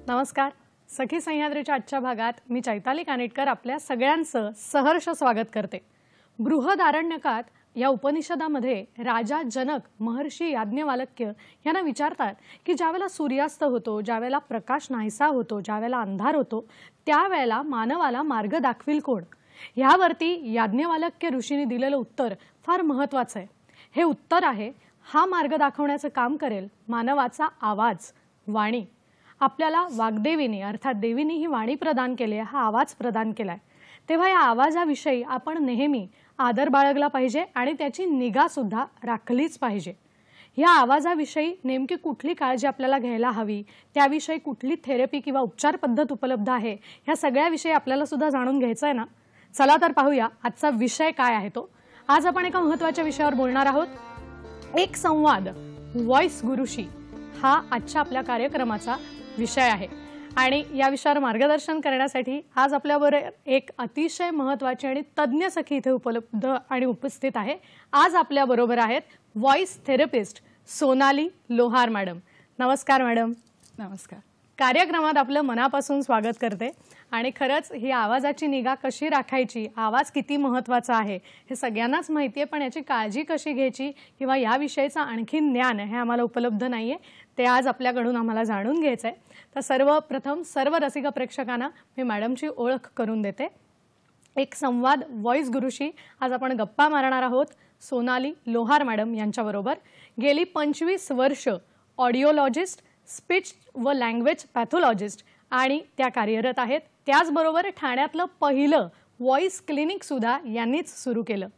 नमस्कार. सखी सह्याद्रीच्या आजच्या भागात मी चैताली कानेटकर आपल्या सगळ्यांचं सहर्ष स्वागत करते. बृहदारण्यकात या उपनिषदामध्ये राजा जनक महर्षी याज्ञवल्क्य यांना विचारतात की ज्यावेळेला सूर्यास्त होतो, ज्यावेळेला प्रकाश नाहीसा होतो, ज्यावेळेला अंधार होतो, त्यावेळेला मानवाला मार्ग दाखविल कोण? यावरती याज्ञवल्क्य ऋषींनी दिलेलं उत्तर फार महत्त्वाचं आहे. हे उत्तर आहे, हा मार्ग दाखवण्याचं काम करेल मानवाचा आवाज, वाणी. आपल्याला वाग्देवीने अर्थात देवीने ही वाणी प्रदान केली आहे, हा आवाज प्रदान केलाय. तेव्हा या आवाजाविषयी आपण नेहमी आदर बाळगला पाहिजे आणि त्याची निगा सुद्धा राखलीच पाहिजे. या आवाजाविषयी नेमकी कुठली काळजी आपल्याला घ्यायला हवी, त्याविषयी कुठली थेरपी किंवा उपचार पद्धत उपलब्ध आहे, ह्या सगळ्याविषयी आपल्याला सुद्धा जाणून घ्यायचं आहे ना. चला तर पाहूया आजचा विषय काय आहे तो. आज आपण एका महत्त्वाच्या विषयावर बोलणार आहोत. एक संवाद व्हॉइस गुरुशी हा आजच्या आपल्या कार्यक्रमाचा विषय आहे आणि या विषयावर मार्गदर्शन करण्यासाठी आज आपल्याबरोबर एक अतिशय महत्त्वाची आणि तज्ञ सखी इथे उपलब्ध आणि उपस्थित आहे. आज आपल्या बरोबर आहेत व्हॉइस थेरपिस्ट सोनाली लोहार मॅडम. नमस्कार मॅडम. नमस्कार. कार्यक्रमात आपलं मनापासून स्वागत करते. आणि खरंच ही आवाजाची निगा कशी राखायची, आवाज किती महत्त्वाचा आहे हे सगळ्यांनाच माहिती आहे, पण याची काळजी कशी घ्यायची किंवा याविषयीचं आणखी ज्ञान हे आम्हाला उपलब्ध नाही आहे. ते आज आपल्याकडून आम्हाला जाणून घ्यायचं आहे. तर सर्वप्रथम सर्व रसिक प्रेक्षकांना मी मॅडमची ओळख करून देते. एक संवाद व्हॉइस गुरुशी आज आपण गप्पा मारणार आहोत सोनाली लोहार मॅडम यांच्याबरोबर. गेली 25 वर्ष ऑडिओलॉजिस्ट, स्पीच व लँग्वेज पॅथॉलॉजिस्ट आणि त्या कार्यरत आहेत. त्याचबरोबर ठाण्यातलं पहिलं व्हॉइस क्लिनिक सुद्धा यांनीच सुरू केलं.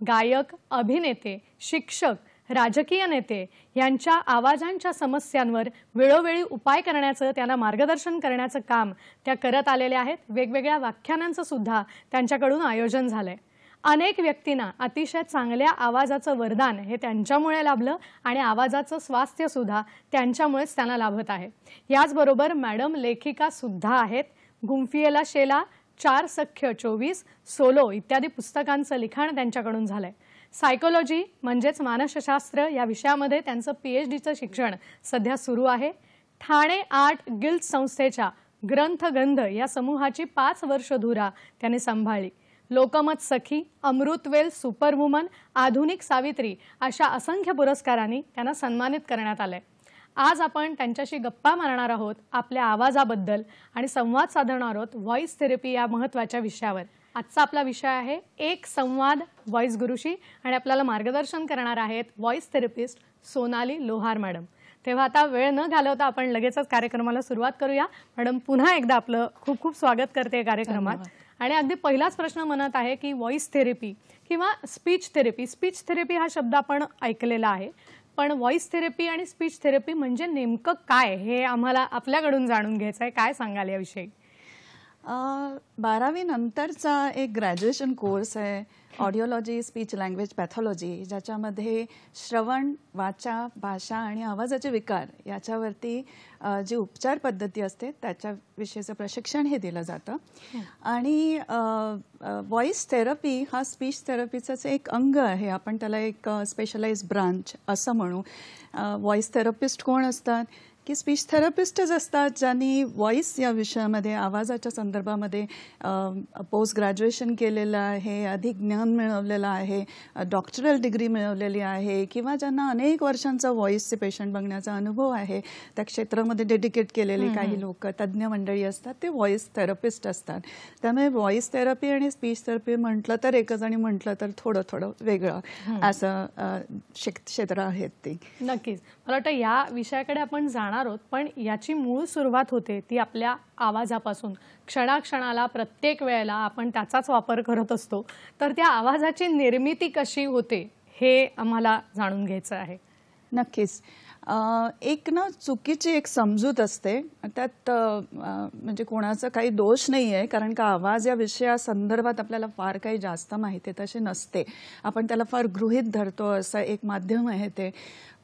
गायक, अभिनेते, शिक्षक, राजकीय नेते यांच्या आवाजांच्या समस्यांवर वेळोवेळी उपाय करण्याचं, त्यांना मार्गदर्शन करण्याचं काम त्या करत आलेल्या आहेत. वेगवेगळ्या व्याख्यानांचं सुद्धा त्यांच्याकडून आयोजन झालंय. अनेक व्यक्तींना अतिशय चांगल्या आवाजाचं वरदान हे त्यांच्यामुळे लाभलं आणि आवाजाचं स्वास्थ्य सुद्धा त्यांच्यामुळेच त्यांना लाभत आहे. याचबरोबर मॅडम लेखिका सुद्धा आहेत. गुंफियेला शेला, 4 सख्य 24, सोलो इत्यादी पुस्तकांचं लिखाण त्यांच्याकडून झालंय. सायकोलॉजी म्हणजेच मानसशास्त्र या विषयामध्ये त्यांचं PhDचं शिक्षण सध्या सुरू आहे. ठाणे आर्ट गिल्ड संस्थेच्या ग्रंथगंध या समूहाची 5 वर्ष धुरा त्यांनी सांभाळली. लोकमत सखी, अमृतवेल सुपरवुमन, आधुनिक सावित्री अशा असंख्य पुरस्कारांनी त्यांना सन्मानित करण्यात आलंय. आज आपण त्यांच्याशी गप्पा मारणार आहोत आपल्या आवाजाबद्दल आणि संवाद साधणार आहोत व्हॉइस थेरपी या महत्त्वाच्या विषयावर. आजचा आपला विषय आहे एक संवाद व्हॉइस गुरुशी आणि आपल्याला मार्गदर्शन करणार आहेत व्हॉइस थेरपिस्ट सोनाली लोहार मॅडम. तेव्हा आता वेळ न घालवता आपण लगेचच कार्यक्रमाला सुरुवात करूया. मॅडम पुन्हा एकदा आपलं खूप खूप स्वागत करते कार्यक्रमात. आणि अगदी पहिलाच प्रश्न मनात आहे की व्हॉइस थेरपी किंवा स्पीच थेरपी. स्पीच थेरपी हा शब्द आपण ऐकलेला आहे, पण व्हॉइस थेरपी आणि स्पीच थेरपी म्हणजे नेमकं काय हे आम्हाला आपल्याकडून जाणून घ्यायचं आहे. काय सांगाल याविषयी? 12वी नंतरचा एक ग्रॅज्युएशन कोर्स आहे ऑडिओलॉजी, स्पीच लँग्वेज पॅथॉलॉजी, ज्याच्यामध्ये श्रवण, वाचा, भाषा आणि आवाजाचे विकार याच्यावरती जी उपचार पद्धती असते त्याच्याविषयीचं प्रशिक्षण हे दिलं जातं. आणि व्हॉइस थेरपी हा स्पीच थेरपीचंच एक अंग आहे. आपण त्याला एक स्पेशलाइज ब्रांच असं म्हणू. व्हॉइस थेरपिस्ट कोण असतात की स्पीच थेरपिस्टच असतात, ज्यांनी व्हॉइस या विषयामध्ये, आवाजाच्या संदर्भामध्ये पोस्ट ग्रॅज्युएशन केलेलं आहे, अधिक ज्ञान मिळवलेलं आहे, डॉक्टरल डिग्री मिळवलेली आहे, किंवा ज्यांना अनेक वर्षांचा व्हॉइसचे पेशंट बघण्याचा अनुभव आहे. त्या क्षेत्रामध्ये डेडिकेट केलेली काही लोक, तज्ज्ञ मंडळी असतात, ते व्हॉइस थेरपिस्ट असतात. त्यामुळे व्हॉइस थेरपी आणि स्पीच थेरपी म्हटलं तर एकच आणि म्हटलं तर थोडं थोडं वेगळं असं क्षेत्र आहेत ते. नक्कीच. मला वाटतं या विषयाकडे आपण जाणार आहोत, पण याची मूळ सुरुवात होते ती आपल्या आवाजापासून. क्षणाक्षणाला प्रत्येक वेळेला आपण त्याचाच वापर करत असतो, तर त्या आवाजाची निर्मिती कशी होते हे आम्हाला जाणून घ्यायचं आहे. नक्कीच. एक ना चुकीची एक समजूत असते त्यात, म्हणजे कोणाचा काही दोष नाही आहे, कारण का आवाज या विषयासंदर्भात आपल्याला फार काही जास्त माहिती तशी नसते. आपण त्याला फार गृहीत धरतो, असं एक माध्यम आहे ते.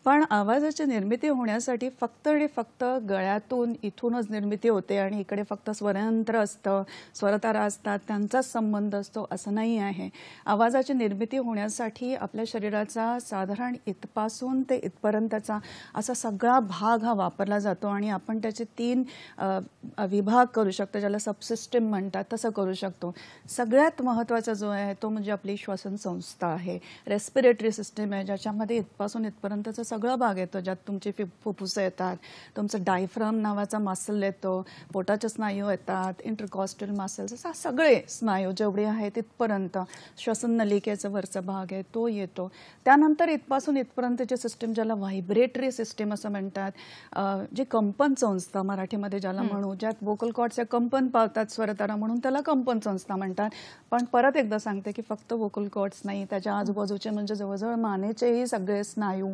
पण आवाजाची निर्मिती होण्यासाठी फक्त आणि फक्त गळ्यातून इथूनच निर्मिती होते आणि इकडे फक्त स्वरयंत्र असतं, स्वरतारा असतात, त्यांचाच संबंध असतो असं नाही आहे. आवाजाची निर्मिती होण्यासाठी आपल्या शरीराचा साधारण इथपासून ते इथपर्यंतचा असा सगळा भाग हा वापरला जातो आणि आपण त्याचे 3 विभाग करू शकतो, ज्याला सबसिस्टम म्हणतात, तसं करू शकतो. सगळ्यात महत्त्वाचा जो आहे तो म्हणजे आपली श्वसन संस्था आहे, रेस्पिरेटरी सिस्टम आहे, ज्याच्यामध्ये इथपासून इथपर्यंतचा सगळा भाग येतो, ज्यात तुमची फुफ्फुसं येतात, तुमचं डायफ्राम नावाचा मसल येतो, पोटाचे स्नायू येतात, इंटरकॉस्टल मसल्स, असा सगळे स्नायू जेवढे आहेत तिथपर्यंत, श्वसन नलिकेचा वरचा भाग आहे तो येतो. त्यानंतर इथपासून इथपर्यंतची सिस्टम ज्याला व्हायब्रेटरी सिस्टम असं म्हणतात, जे कंपन संस्था मराठीमध्ये ज्याला म्हणू, ज्यात वोकल कॉर्डचे कंपन पावतात स्वरतारा म्हणून त्याला कंपन संस्था म्हणतात. पण परत एकदा सांगते की फक्त वोकल कॉर्ड्स नाही, त्याच्या आजूबाजूचे म्हणजे जवळजवळ मानेचेही सगळे स्नायू,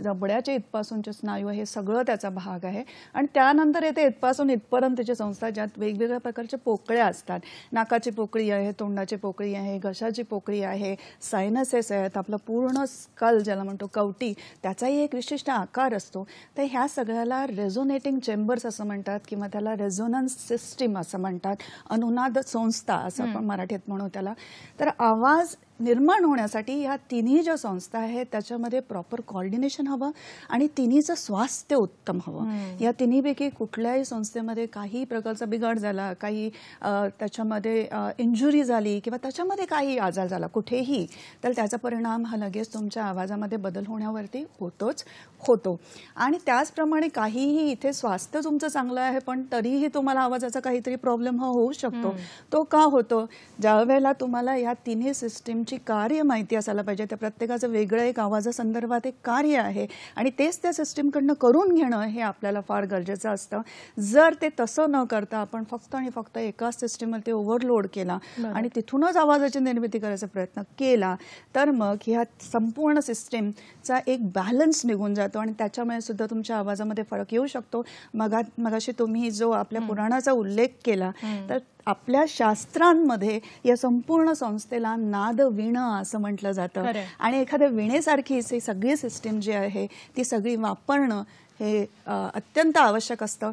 जबड्याचे इथपासूनचे स्नायू, हे सगळं त्याचा भाग आहे. आणि त्यानंतर येते इथपासून इथपर्यंतची संस्था, ज्यात वेगवेगळ्या प्रकारच्या पोकळ्या असतात. नाकाची पोकळी आहे, तोंडाची पोकळी आहे, घशाची पोकळी आहे, सायनसेस आहेत, आपलं पूर्ण स्कल ज्याला म्हणतो कवटी, त्याचाही एक विशिष्ट आकार असतो. तर ह्या सगळ्याला रेझोनेटिंग चेंबर्स असं म्हणतात किंवा त्याला रेझोनन्स सिस्टीम असं म्हणतात, अनुनाद संस्था असं आपण मराठीत म्हणू त्याला. तर आवाज निर्माण होण्यासाठी ह्या तिन्ही ज्या संस्था आहेत त्याच्यामध्ये प्रॉपर कोऑर्डिनेशन हवं आणि तिन्हीचं स्वास्थ्य उत्तम हवं. या तिन्हीपैकी कुठल्याही संस्थेमध्ये काही प्रकारचा बिघाड झाला, काही त्याच्यामध्ये इंजुरी झाली किंवा त्याच्यामध्ये काही आजार झाला कुठेही, तर त्याचा परिणाम हा लगेच तुमच्या आवाजामध्ये बदल होण्यावरती होतो. आणि त्याचप्रमाणे काहीही इथे स्वास्थ्य तुमचं चांगलं आहे पण तरीही तुम्हाला आवाजाचा काहीतरी प्रॉब्लेम हा होऊ शकतो. तो का होतो? ज्या वेळेला तुम्हाला या तिन्ही सिस्टीमची कार्य माहिती असायला पाहिजे. त्या प्रत्येकाचं वेगळं एक आवाजासंदर्भात एक कार्य आहे आणि तेच त्या सिस्टीमकडनं करून घेणं हे आपल्याला फार गरजेचं असतं. जर ते तसं न करता आपण फक्त आणि फक्त एकाच सिस्टीमवरती ओव्हरलोड केला आणि तिथूनच आवाजाची निर्मिती करायचा प्रयत्न केला तर मग ह्या संपूर्ण सिस्टीमचा एक बॅलन्स निघून जातो आणि त्याच्यामुळे सुद्धा तुमच्या आवाजामध्ये फरक येऊ शकतो. मगाशी तुम्ही जो आपल्या पुराणाचा उल्लेख केला तर आपल्या शास्त्रांमध्ये या संपूर्ण संस्थेला नादवीणा असं म्हटलं जातं आणि एखाद्या वीणेसारखीच ही सगळी सिस्टीम जी आहे ती सगळी वापरणं हे अत्यंत आवश्यक असतं.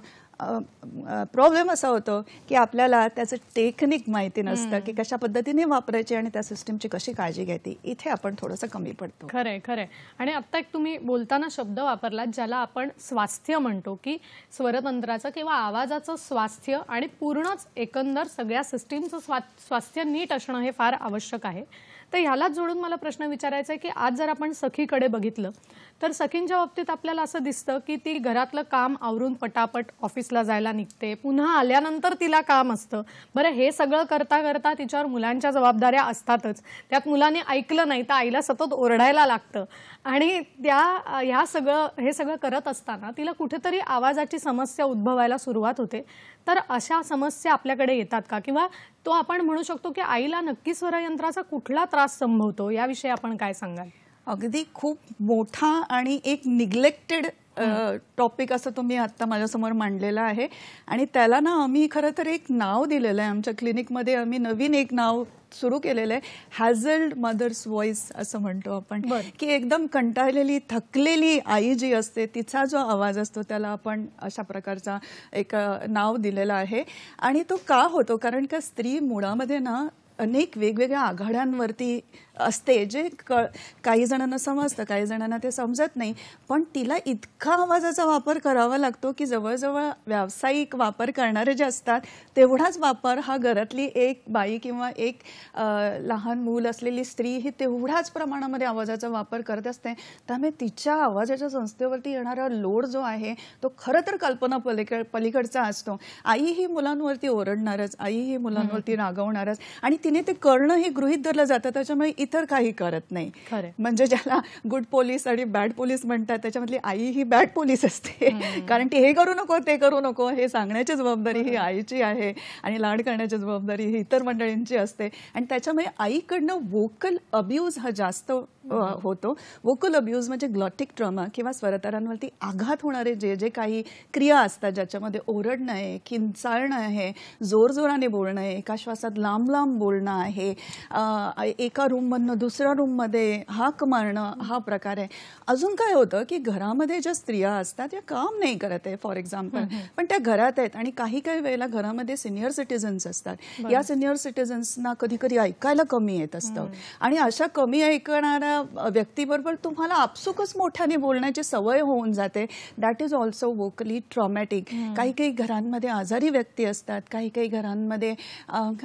प्रॉब्लेम असा होतो की आपल्याला त्याचं टेक्निक माहिती नसतं की कशा पद्धतीने वापरायची आणि त्या सिस्टीमची कशी काळजी घ्यायची. इथे आपण थोडंसं कमी पडतो. खरंय खरंय. आणि आता एक तुम्ही बोलताना शब्द वापरला ज्याला आपण स्वास्थ्य म्हणतो, की स्वरतंत्राचं किंवा आवाजाचं स्वास्थ्य आणि पूर्णच एकंदर सगळ्या सिस्टीमचं स्वास्थ्य नीट असणं हे फार आवश्यक आहे. तर ह्यालाच जोडून मला प्रश्न विचारायचा आहे की आज जर आपण सखीकडे बघितलं तर सखींच्या बाबतीत आपल्याला असं दिसतं की ती घरातलं काम आवरून पटापट ऑफिसला जायला निघते, पुन्हा आल्यानंतर तिला काम असतं. बरं, हे सगळं करता करता तिच्यावर मुलांच्या जबाबदाऱ्या असतातच, त्यात मुलांनी ऐकलं नाही तर आईला सतत ओरडायला लागतं आणि हे सगळं करत असताना तिला कुठेतरी आवाजाची समस्या उद्भवायला सुरुवात होते. तर अशा समस्या आपल्याकडे येतात का, किंवा तो आपण म्हणू शकतो की आईला नक्की स्वरयंत्राचा कुठला त्रास संभवतो, याविषयी आपण काय सांगाल? अगदी खूप मोठा आणि एक निग्लेक्टेड टॉपिक असं तुम्ही आता माझ्यासमोर मांडलेला आहे आणि त्याला ना आम्ही खरं तर एक नाव दिलेलं आहे. आमच्या क्लिनिकमध्ये आम्ही नवीन एक नाव सुरू केलेलं आहे, हॅझल्ड मदर्स व्हॉइस असं म्हणतो आपण. की एकदम कंटाळलेली थकलेली आई जी असते तिचा जो आवाज असतो त्याला आपण अशा प्रकारचा एक नाव दिलेलं आहे. आणि तो का होतो? कारण का स्त्री मुळामध्ये ना अनेक वेगवेगळ्या आघाड्यांवरती असते, जे काही जणांना समजतं, काही जणांना ते समजत नाही. पण तिला इतका आवाजाचा वापर करावा लागतो की जवळजवळ व्यावसायिक वापर करणारे जे असतात तेवढाच वापर हा घरातली एक बाई किंवा एक लहान मूल असलेली स्त्री ही तेवढ्याच प्रमाणामध्ये आवाजाचा वापर करत असते. त्यामुळे तिच्या आवाजाच्या संस्थेवरती येणारा लोड जो आहे तो खरं तर कल्पना पलीकडचा असतो. आई ही मुलांवरती ओरडणारच, आई ही मुलांवरती रागवणारच आणि तिने ते करणं हे गृहीत धरलं जातं, त्याच्यामुळे इतर काही करत नाही. म्हणजे ज्याला गुड पोलीस आणि बॅड पोलीस म्हणतात त्याच्यामधली आई ही बॅड पोलीस असते. कारण ती हे करू नको ते करू नको हे सांगण्याची जबाबदारी ही आईची आहे आणि लाड करण्याची जबाबदारी ही इतर मंडळींची असते. आणि त्याच्यामुळे आईकडनं वोकल अब्यूज हा जास्त होतो. वोकल अब्यूज म्हणजे ग्लॉटिक ट्रॉमा किंवा स्वरतारांवरती आघात होणारे जे जे काही क्रिया असतात, ज्याच्यामध्ये ओरडणं आहे, किंचाळणं आहे, जोरजोराने बोलणं आहे, एका श्वासात लांब लांब बोलणं आहे, एका रूममधनं दुसऱ्या रूममध्ये हाक मारणं, हा प्रकार आहे. अजून काय होतं की घरामध्ये ज्या स्त्रिया असतात त्या काम नाही करत आहे फॉर एक्झाम्पल, पण त्या घरात आहेत आणि काही काही वेळेला घरामध्ये सिनियर सिटीजन्स असतात. या सिनियर सिटीजन्सना कधी कधी ऐकायला कमी येत असतं आणि अशा कमी ऐकणाऱ्या व्यक्तीबरोबर तुम्हाला आपसुकच मोठ्याने बोलण्याची सवय होऊन जाते. That is also vocally traumatic. काही काही घरांमध्ये आजारी व्यक्ती असतात, काही काही घरांमध्ये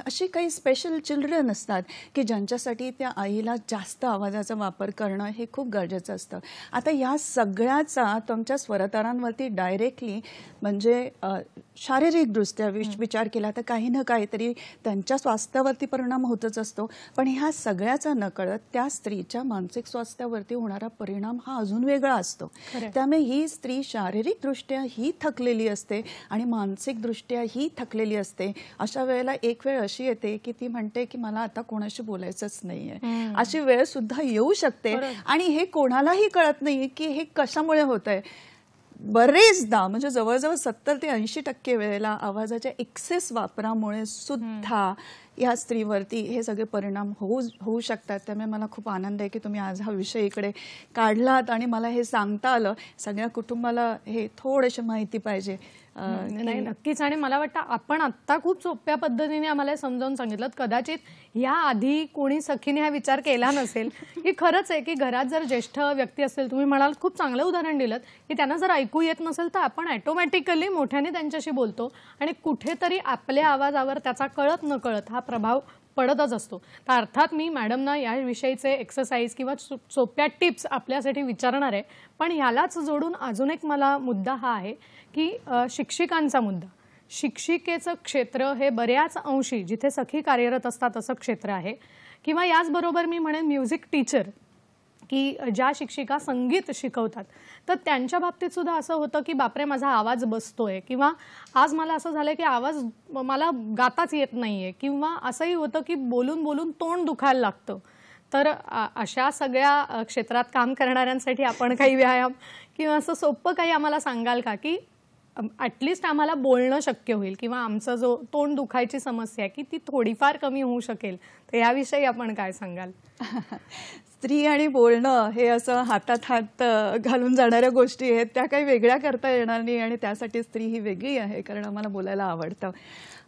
अशी काही स्पेशल चिल्ड्रन असतात की ज्यांच्यासाठी त्या आईला जास्त आवाजाचा वापर करणं हे खूप गरजेचं असतं. आता या सगळ्याचा तुमच्या स्वरतारांवरती डायरेक्टली म्हणजे शारीरिकदृष्ट्या विचार केला तर काही ना काहीतरी त्यांच्या स्वास्थ्यावरती परिणाम होतच असतो, पण ह्या सगळ्याचा नकळत त्या स्त्रीच्या मानसिक स्वास्थ्यावरती होणारा परिणाम हा अजून वेगळा असतो. त्यामुळे ही स्त्री शारीरिकदृष्ट्या ही थकलेली असते आणि मानसिकदृष्ट्या ही थकलेली असते. अशा वेळेला एक वेळ अशी येते की ती म्हणते की मला आता कोणाशी बोलायचंच नाहीये. अशी वेळ सुद्धा येऊ शकते आणि हे कोणालाही कळत नाही की हे कशामुळे होतंय. बरेचदा म्हणजे जवळजवळ 70 ते 80% वेळेला आवाजाच्या एक्सेस वापरामुळे सुद्धा या स्त्रीवरती हे सगळे परिणाम होऊ शकतात. त्यामुळे मला खूप आनंद आहे की तुम्ही आज हा विषय इकडे काढलात आणि मला हे सांगता आलं. सगळ्या कुटुंबाला हे थोडीशी माहिती पाहिजे. नाही, नक्कीच. आणि मला वाटतं आपण आत्ता खूप सोप्या पद्धतीने आम्हाला समजावून सांगितलं. कदाचित या आधी कोणी सखीने हा विचार केला नसेल की खरंच आहे की घरात जर ज्येष्ठ व्यक्ती असतील, तुम्ही म्हणाल खूप चांगलं उदाहरण दिलं की त्यांना जर ऐकू येत नसेल तर आपण ऑटोमॅटिकली मोठ्याने त्यांच्याशी बोलतो आणि कुठेतरी आपल्या आवाजावर त्याचा कळत न कळत हा प्रभाव पडतच असतो. तर अर्थात मी मॅडमना याविषयीचे एक्सरसाइज किंवा सोप्या टिप्स आपल्यासाठी विचारणार आहे, पण ह्यालाच जोडून अजून एक मला मुद्दा हा आहे की शिक्षिकांचा मुद्दा. शिक्षिकेचं क्षेत्र हे बऱ्याच अंशी जिथे सखी कार्यरत असतात असं क्षेत्र आहे, किंवा याचबरोबर मी म्हणेन म्युझिक टीचर की ज्या शिक्षिका संगीत शिकवतात, तर त्यांच्या बाबतीत सुद्धा असं होतं की बापरे माझा आवाज बसतोय, किंवा आज मला असं झालंय की आवाज मला गाताच येत नाहीये, किंवा असंही होतं की बोलून बोलून तोंड दुखायला लागतं. तर अशा सगळ्या क्षेत्रात काम करणाऱ्यांसाठी आपण काही व्यायाम किंवा असं सोपं काही आम्हाला सांगाल का की ॲटलिस्ट आम्हाला बोलणं शक्य होईल किंवा आमचं जो तोंड दुखायची समस्या आहे की ती थोडीफार कमी होऊ शकेल? तर याविषयी आपण काय सांगाल? स्त्री आणि बोलणं हे असं हातात हात घालून जाणाऱ्या गोष्टी आहेत, त्या काही वेगळ्या करता येणार नाही आणि त्यासाठी स्त्री ही वेगळी आहे, कारण आम्हाला बोलायला आवडतं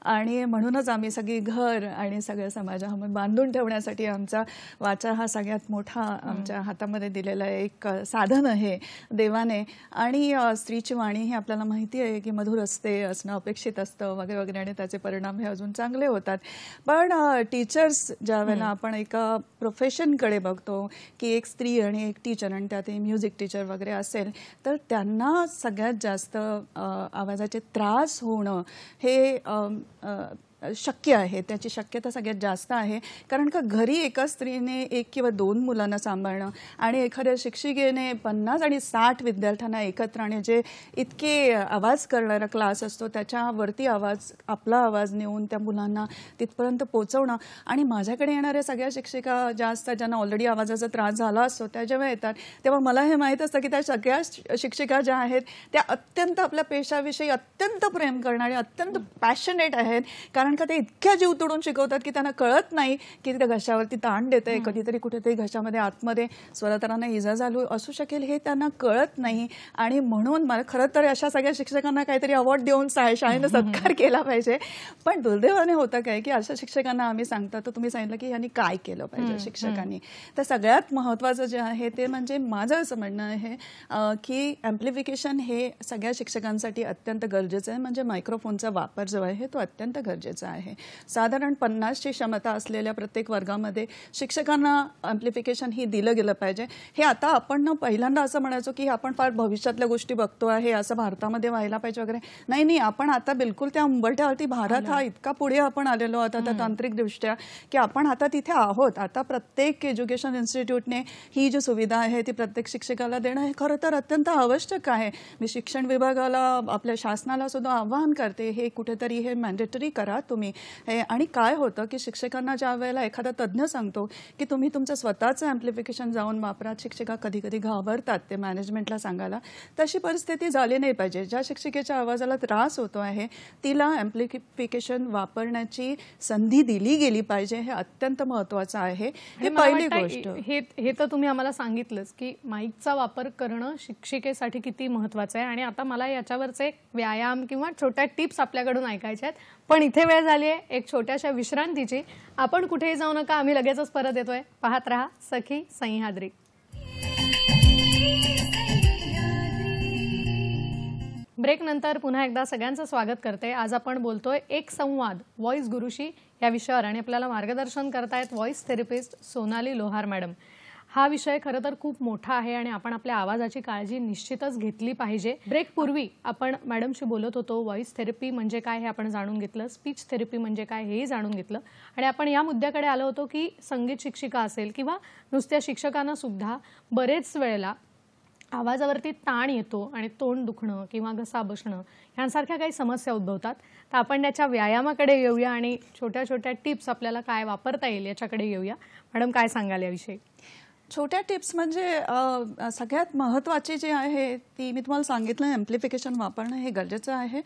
आणि म्हणूनच आम्ही सगळी घर आणि सगळ्या समाजामध्ये बांधून ठेवण्यासाठी आमचा वाचा हा सगळ्यात मोठा आमच्या हातामध्ये दिलेला एक साधन आहे देवाने. आणि स्त्रीची वाणी ही आपल्याला माहिती आहे की मधुर असते, असणं अपेक्षित असतं वगैरे वगैरे, आणि त्याचे परिणाम हे अजून चांगले होतात. पण टीचर्स ज्या वेळेला आपण एका प्रोफेशनकडे बघतो की एक स्त्री आणि एक टीचर आणि त्यात म्युझिक टीचर वगैरे असेल, तर त्यांना सगळ्यात जास्त आवाजाचे त्रास होणं हे शक्य आहे, त्याची शक्यता सगळ्यात जास्त आहे. कारण का घरी एका स्त्रीने 1 किंवा 2 मुलांना सांभाळणं आणि एखाद्या शिक्षिकेने 50 आणि 60 विद्यार्थ्यांना एकत्र आणि जे इतके आवाज करणारा क्लास असतो त्याच्यावरती आपला आवाज नेऊन त्या मुलांना तिथपर्यंत पोहोचवणं. आणि माझ्याकडे येणाऱ्या सगळ्या शिक्षिका ज्या असतात ज्यांना ऑलरेडी आवाजाचा त्रास झाला असतो, त्या जेव्हा येतात तेव्हा मला हे माहीत असतं की त्या सगळ्या शिक्षिका ज्या आहेत त्या अत्यंत आपल्या पेशाविषयी अत्यंत प्रेम करणाऱ्या, अत्यंत पॅशनेट आहेत. कारण का ते इतक्या जीव तोडून शिकवतात की त्यांना कळत नाही की त्या घशावरती ताण देत आहे, कधीतरी कुठेतरी घशामध्ये आतमध्ये स्वरतारांना इजा झाली असू शकेल, हे त्यांना कळत नाही. आणि म्हणून मला खरं तर अशा सगळ्या शिक्षकांना काहीतरी अवॉर्ड देऊन शाळेनं सत्कार केला पाहिजे. पण दुर्दैवाने होतं काय की अशा शिक्षकांना आम्ही सांगतो, तर तुम्ही सांगितलं की ह्यांनी काय केलं पाहिजे शिक्षकांनी, तर सगळ्यात महत्त्वाचं जे आहे ते म्हणजे माझं असं म्हणणं आहे की ॲम्प्लिफिकेशन हे सगळ्या शिक्षकांसाठी अत्यंत गरजेचं आहे. म्हणजे मायक्रोफोनचा वापर जो आहे तो अत्यंत गरजेचा आहे. साधारण 50ची क्षमता असलेल्या प्रत्येक वर्गामध्ये शिक्षकांना ॲम्प्लिफिकेशन ही दिलं गेलं पाहिजे. हे आता आपण पहिल्यांदा असं म्हणायचो की आपण फार भविष्यातल्या गोष्टी बघतो आहे, असं भारतामध्ये व्हायला पाहिजे वगैरे. नाही, आपण आता बिलकुल त्या उंबरठ्यावरती, भारत हा इतका पुढे आपण आलेलो आता त्या तांत्रिकदृष्ट्या की आपण आता तिथे आहोत. आता प्रत्येक एज्युकेशन इन्स्टिट्यूटने ही जी सुविधा आहे ती प्रत्येक शिक्षकाला देणं हे खरं तर अत्यंत आवश्यक आहे. मी शिक्षण विभागाला, आपल्या शासनाला सुद्धा आवाहन करते, हे कुठेतरी हे मॅन्डेटरी करा तुम्ही आणि काय होतं की शिक्षकांना ज्या वेळेला एखादा तज्ज्ञ सांगतो की तुम्ही तुमचं स्वतःचं ॲम्प्लिफिकेशन जाऊन वापरा, शिक्षिका कधी कधी घाबरतात ते मॅनेजमेंटला सांगायला. तशी परिस्थिती झाली नाही पाहिजे. ज्या शिक्षिकेच्या आवाजाला त्रास होतो आहे तिला ॲम्प्लिफिकेशन वापरण्याची संधी दिली गेली पाहिजे. हे अत्यंत महत्त्वाचं आहे. हे पहिली गोष्ट. हे तर तुम्ही आम्हाला सांगितलंच की माईकचा वापर करणं शिक्षिकेसाठी किती महत्त्वाचं आहे. आणि आता मला याच्यावरचे व्यायाम किंवा छोट्या टिप्स आपल्याकडून ऐकायच्या आहेत. पण इथे वेळ झाली आहे एक छोट्याशा विश्रांतीची. आपण कुठेही जाऊ नका, आम्ही लगेचच परत येतोय. पाहत रहा सखी सह्याद्री. ब्रेक नंतर पुन्हा एकदा सगळ्यांचं स्वागत करते. आज आपण बोलतोय एक संवाद व्हॉइस गुरुशी या विषयावर आणि आपल्याला मार्गदर्शन करतायत व्हॉइस थेरपिस्ट सोनाली लोहार मॅडम. हा विषय खरं तर खूप मोठा आहे आणि आपण आपल्या आवाजाची काळजी निश्चितच घेतली पाहिजे. ब्रेक पूर्वी आपण मॅडमशी बोलत होतो. व्हॉइस थेरपी म्हणजे काय हे आपण जाणून घेतलं, स्पीच थेरपी म्हणजे काय हेही जाणून घेतलं आणि आपण या मुद्द्याकडे आलो होतो की संगीत शिक्षिका असेल किंवा नुसत्या शिक्षकांना सुद्धा बरेच वेळेला आवाजावरती ताण येतो आणि तोंड दुखणं किंवा घसा बसणं यांसारख्या काही समस्या उद्भवतात. तर आपण त्याच्या व्यायामाकडे येऊया आणि छोट्या छोट्या टिप्स आपल्याला काय वापरता येईल याच्याकडे येऊया. मॅडम काय सांगाल याविषयी? छोट्या टिप्स म्हणजे सगळ्यात महत्त्वाची जी आहे ती मी तुम्हाला सांगितलं, ॲम्प्लिफिकेशन वापरणं हे गरजेचं आहे.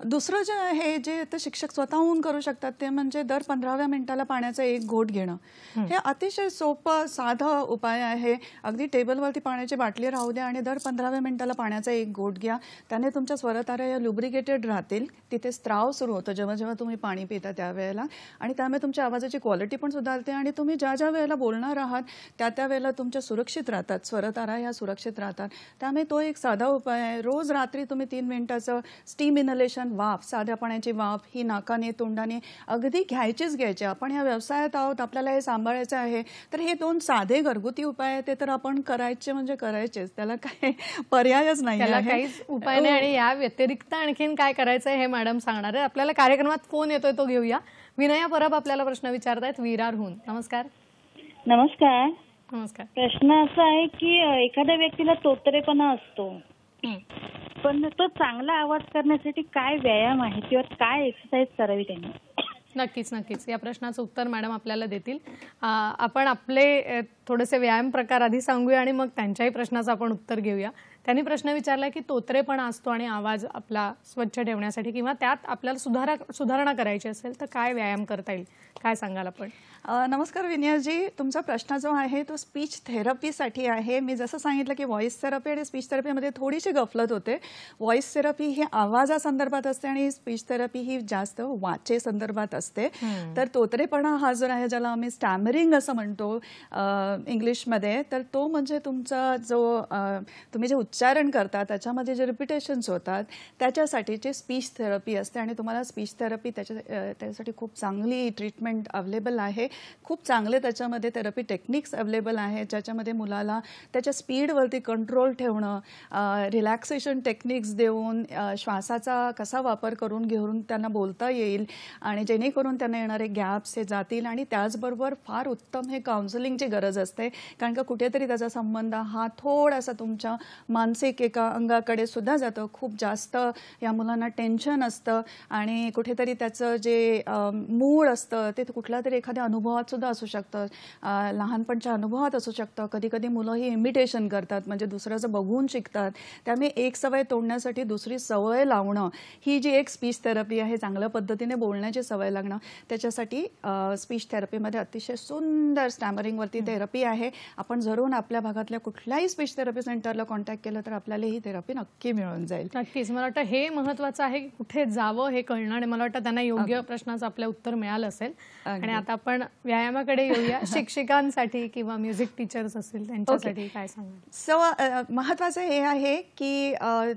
दुसरं जे आहे जे ते शिक्षक स्वतःहून करू शकतात ते म्हणजे दर 15व्या मिनिटाला पाण्याचा एक घोट घेणं. हे अतिशय सोपं साधं उपाय आहे. अगदी टेबलवरती पाण्याची बाटली राहू द्या आणि दर 15व्या मिनिटाला पाण्याचा एक घोट घ्या. त्याने तुमच्या स्वरतारा या लुब्रिकेटेड राहतील. तिथे स्त्राव सुरू होतं जेव्हा जेव्हा तुम्ही पाणी पिता त्यावेळेला आणि त्यामुळे तुमच्या आवाजाची क्वालिटी पण सुधारते आणि तुम्ही ज्या ज्या वेळेला बोलणार आहात त्या त्या वेळेला तुमच्या सुरक्षित राहतात, स्वरतारा ह्या सुरक्षित राहतात. त्यामुळे तो एक साधा उपाय आहे. रोज रात्री तुम्ही 3 मिनिटाचं स्टीम इनलेशन वाफ, साध्या पाण्याची वाफ ही नाकाने तोंडाने अगदी घ्यायची. आपण ह्या व्यवसायात आहोत, आपल्याला हे सांभाळायचं आहे. तर हे 2 साधे घरगुती उपाय आहेत ते तर आपण करायचे म्हणजे करायचेच. त्याला काही पर्यायच नाही आहे. काहीच उपाय नाही. आणि या व्यतिरिक्त आणखीन काय करायचं हे मॅडम सांगणार आहे. आपल्याला कार्यक्रमात फोन येतोय तो घेऊया. विनया परब आपल्याला प्रश्न विचारतायत विरारहून. नमस्कार. नमस्कार. नमस्कार. प्रश्न असा आहे की एखाद्या व्यक्तीला तोतरेपणा असतो पण तो चांगला आवाज करण्यासाठी काय व्यायाम आहे किंवा काय एक्सरसाइज करावी त्यांनी? नक्कीच या प्रश्नाचं उत्तर मॅडम आपल्याला देतील. आपण आपले थोडेसे व्यायाम प्रकार आधी सांगूया आणि मग त्यांच्याही प्रश्नाचं आपण उत्तर घेऊया. त्यांनी प्रश्न विचारला की तोतरेपणा असतो आणि आवाज आपला स्वच्छ ठेवण्यासाठी किंवा त्यात आपल्याला सुधारणा करायची असेल तर काय व्यायाम करता येईल, काय सांगाल आपण? नमस्कार विनयाजी. तुमचा प्रश्न जो आहे तो स्पीच थेरपीसाठी आहे. मी जसं सांगितलं की व्हॉइस थेरपी आणि स्पीच थेरपीमध्ये थोडीशी गफलत होते. व्हॉइस थेरपी ही आवाजासंदर्भात असते आणि स्पीच थेरपी ही जास्त वाचे संदर्भात असते. तर तोतरेपणा हा जो आहे ज्याला आम्ही स्टॅमरिंग असं म्हणतो इंग्लिशमध्ये, तर तो म्हणजे तुमचा जो तुम्ही जे उच्चारण करता त्याच्यामध्ये जे रिपिटेशन्स होतात त्याच्यासाठीची स्पीच थेरपी असते आणि तुम्हाला स्पीच थेरपी त्याच्यासाठी खूप चांगली ट्रीटमेंट अवेलेबल आहे. खूप चांगले त्याच्यामध्ये थेरपी टेक्निक्स अवेलेबल आहेत ज्याच्यामध्ये मुलाला त्याच्या स्पीडवरती कंट्रोल ठेवणं, रिलॅक्सेशन टेक्निक्स देऊन श्वासाचा कसा वापर करून घेऊन त्यांना बोलता येईल आणि जेणेकरून त्यांना येणारे गॅप्स हे जातील. आणि त्याचबरोबर फार उत्तम हे काउन्सिलिंगची गरज असते कारण का कुठेतरी त्याचा संबंध हा थोडासा तुमच्या मानसिक एका अंगाकडे सुद्धा जातो. खूप जास्त या मुलांना टेन्शन असतं आणि कुठेतरी त्याचं जे मूड असतं ते कुठला तरी एखाद्या अनुभवात सुद्धा असू शकतं, लहानपणच्या अनुभवात असू शकतं. कधी कधी मुलं ही इमिटेशन करतात म्हणजे दुसऱ्याचं बघून शिकतात. त्यामुळे एक सवय तोडण्यासाठी दुसरी सवय लावणं ही जी एक स्पीच थेरपी आहे, चांगल्या पद्धतीने बोलण्याची सवय लागणं, त्याच्यासाठी स्पीच थेरपीमध्ये अतिशय सुंदर स्टॅमरिंगवरती थेरपी आहे. आपण जरूर आपल्या भागातल्या कुठल्याही स्पीच थेरपी सेंटरला कॉन्टॅक्ट केलं तर आपल्याला ही थेरपी नक्की मिळून जाईल. नक्कीच. मला वाटतं हे महत्त्वाचं आहे की कुठे जावं हे कळणं आणि मला वाटतं त्यांना योग्य प्रश्नाचं आपलं उत्तर मिळालं असेल. आणि आता आपण व्यायामाकडे येऊया. शिक्षकांसाठी किंवा म्युझिक टीचर्स असतील त्यांच्यासाठी काय सांगाल? महत्त्वाचं हे आहे की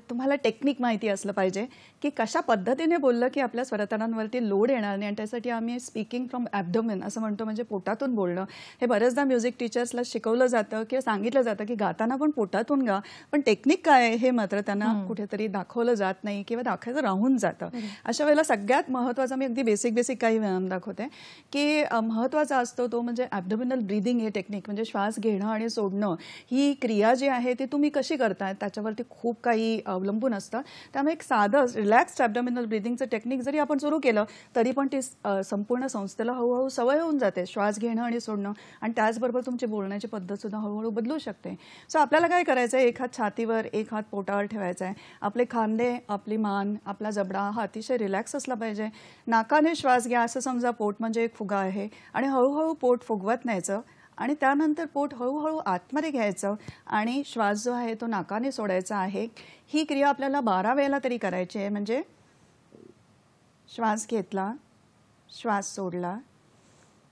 तुम्हाला टेक्निक माहिती असलं पाहिजे की कशा पद्धतीने बोललं की आपल्या स्वरतारांवरती लोड येणार नाही. आणि त्यासाठी आम्ही स्पीकिंग फ्रॉम ॲब्डोमेन असं म्हणतो, म्हणजे पोटातून बोलणं. हे बरेचदा म्युझिक टीचर्सला शिकवलं जातं किंवा सांगितलं जातं की गाताना पण पोटातून गा, पण पण टेक्निक काय आहे हे मात्र त्यांना कुठेतरी दाखवलं जात नाही किंवा दाखवायचं राहून जातं. अशा वेळेला सगळ्यात महत्त्वाचा, मी अगदी बेसिक काही व्यायाम दाखवते की महत्त्वाचा असतो तो म्हणजे ॲब्डोमिनल ब्रीदिंग हे टेक्निक, म्हणजे श्वास घेणं आणि सोडणं ही क्रिया जी आहे ती तुम्ही कशी करताय त्याच्यावरती खूप काही अवलंबून असतं. त्यामुळे एक साधं रिलॅक्स्ड ॲब्डोमिनल ब्रीदिंगचं टेक्निक जरी आपण सुरू केलं तरी पण ती संपूर्ण संस्थेला हळूहळू सवय होऊन जाते श्वास घेणं आणि सोडणं, आणि त्याचबरोबर तुमची बोलण्याची पद्धत सुद्धा हळूहळू बदलू शकते. सो आपल्याला काय करायचं आहे, एक हात छातीवर एक हात पोटावर ठेवायचा आहे. आपले खांदे, आपली मान, आपला जबडा हा अतिशय रिलॅक्स असला पाहिजे. नाकाने श्वास घ्या असं समजा पोट म्हणजे एक फुगा आहे आणि हळूहळू पोट फुगवत न्यायचं आणि त्यानंतर पोट हळूहळू आतमध्ये घ्यायचं आणि श्वास जो आहे तो नाकाने सोडायचा आहे. ही क्रिया आपल्याला 12 वेळेला तरी करायची आहे. म्हणजे श्वास घेतला, श्वास सोडला,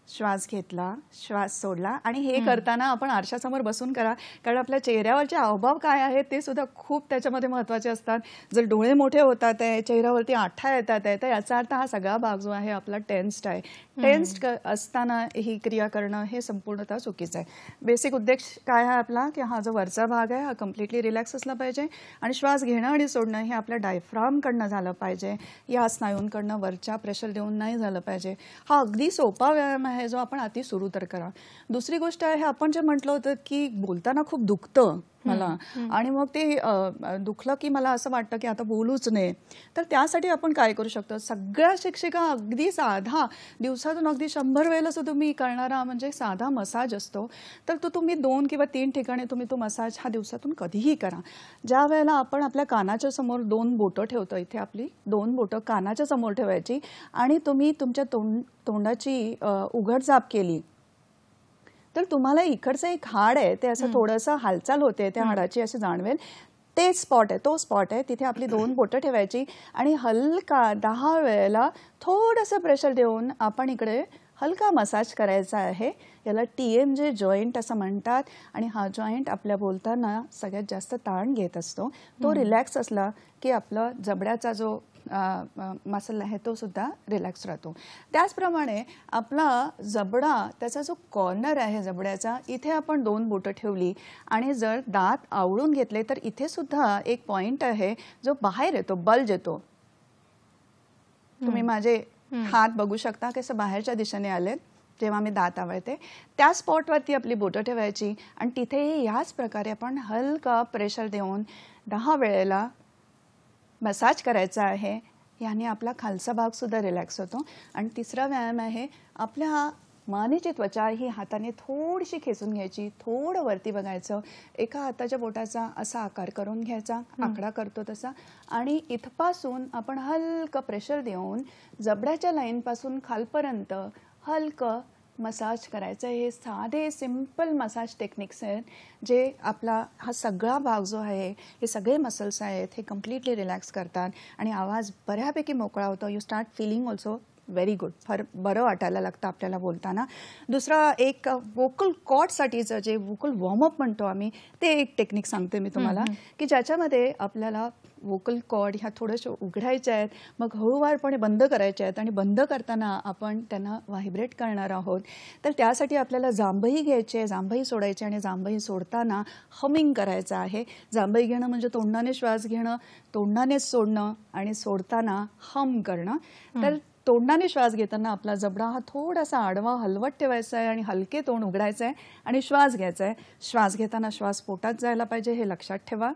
श्वास घेतला, श्वास सोडला. आणि हे करताना आपण आरशासमोर बसून करा, कारण आपल्या चेहऱ्यावरचे हावभाव काय आहेत ते सुद्धा खूप त्याच्यामध्ये महत्त्वाचे असतात. जर डोळे मोठे होतात आहे, चेहऱ्यावरती आठा येतात आहे, तर याचा अर्थ हा सगळा भाग जो आहे आपला टेन्स्ड आहे. टेन्स्ड असताना ही क्रिया करणं हे संपूर्णतः चुकीचं आहे. बेसिक उद्देश काय आहे आपला, की हा जो वरचा भाग आहे हा कम्प्लिटली रिलॅक्स असला पाहिजे आणि श्वास घेणं आणि सोडणं हे आपल्या डायफ्रामकडनं झालं पाहिजे, या स्नायूंकडनं वरच्या प्रेशर देऊन नाही झालं पाहिजे. हा अगदी सोपा व्यायाम आहे जो आपण आधी सुरू तर करा. दुसरी गोष्ट आहे, आपण जे म्हटलं होतं की बोलताना खूप दुखतं मला आणि मग ते दुखलं की मला असं वाटतं की आता बोलूच नये, तर त्यासाठी आपण काय करू शकतो. सगळ्या शिक्षिका अगदी साधा दिवसातून अगदी 100 वेळेला सुद्धा तुम्ही करणारा म्हणजे साधा मसाज असतो, तर तो तुम्ही 2 किंवा 3 ठिकाणी तुम्ही तो मसाज हा दिवसातून कधीही करा. ज्या वेळेला आपण आपल्या कानाच्या समोर 2 बोटं ठेवतो, इथे आपली 2 बोटं कानाच्या समोर ठेवायची आणि तुम्ही तुमच्या तोंडाची उघडझाप केली तर तुम्हाला इकडचं एक हाड आहे ते असं थोडंसं हालचाल होते त्या हाडाची अशी जाणवेल. ते स्पॉट आहे, तो स्पॉट आहे, तिथे आपली 2 बोटं ठेवायची आणि हलका 10 वेळेला थोडंसं प्रेशर देऊन आपण इकडे हलका मसाज करायचा आहे. याला TMJ जॉईंट असं म्हणतात आणि हा जॉईंट आपल्या बोलताना सगळ्यात जास्त ताण घेत असतो. तो रिलॅक्स असला की आपला जबड्याचा जो मसल आहे तो सुद्धा रिलॅक्स राहतो. त्याचप्रमाणे आपला जबडा, त्याचा जो कॉर्नर आहे जबड्याचा, इथे आपण 2 बोटं ठेवली आणि जर दात आवळून घेतले तर इथे सुद्धा एक पॉइंट आहे जो बाहेर येतो, बल्ज येतो. तुम्ही माझे हात बघू शकता कसं बाहेरच्या दिशेने आलेत जेव्हा मी दात आवळते. त्या स्पॉटवरती आपली बोटं ठेवायची आणि तिथेही याच प्रकारे आपण हलका प्रेशर देऊन 10 वेळेला मसाज करायचा आहे. याने आपला खालचा भाग सुद्धा रिलॅक्स होतो. आणि तिसरा व्यायाम आहे, आपल्या मानेची त्वचा ही हाताने थोडीशी खेचून घ्यायची, थोडं वरती बघायचं, एका हाताच्या बोटाचा असा आकार करून घ्यायचा, आकडा करतो तसा, आणि इथपासून आपण हलकं प्रेशर देऊन जबड्याच्या लाईनपासून खालपर्यंत हलकं मसाज करायचं. हे साधे सिंपल मसाज टेक्निक्स आहेत जे आपला हा सगळा भाग जो आहे, हे सगळे मसल्स आहेत हे कम्प्लिटली रिलॅक्स करतात आणि आवाज बऱ्यापैकी मोकळा होतो. You start feeling also very good, फार बरं वाटायला लागतं आपल्याला बोलताना. दुसरा एक वोकल कॉर्डसाठीचं जे वोकल वॉर्मअप म्हणतो आम्ही, ते एक टेक्निक सांगते मी तुम्हाला, की ज्याच्यामध्ये आपल्याला वोकल कॉर्ड ह्या थोड्याशा उघडायच्या आहेत, मग हळूवारपणे बंद करायच्या आहेत आणि बंद करताना आपण त्यांना व्हायब्रेट करणार आहोत. तर त्यासाठी आपल्याला जांभई घ्यायची आहे, जांभई सोडायची आणि जांभई सोडताना हमिंग करायचं आहे. जांभई घेणं म्हणजे तोंडाने श्वास घेणं, तोंडानेच सोडणं आणि सोडताना हम करणं. तर तोंडाने श्वास घेताना आपला जबडा हा थोडासा आडवा हलवत ठेवायचा आहे आणि हलके तोंड उघडायचं आहे आणि श्वास घ्यायचा आहे. श्वास घेताना श्वास पोटात जायला पाहिजे हे लक्षात ठेवा.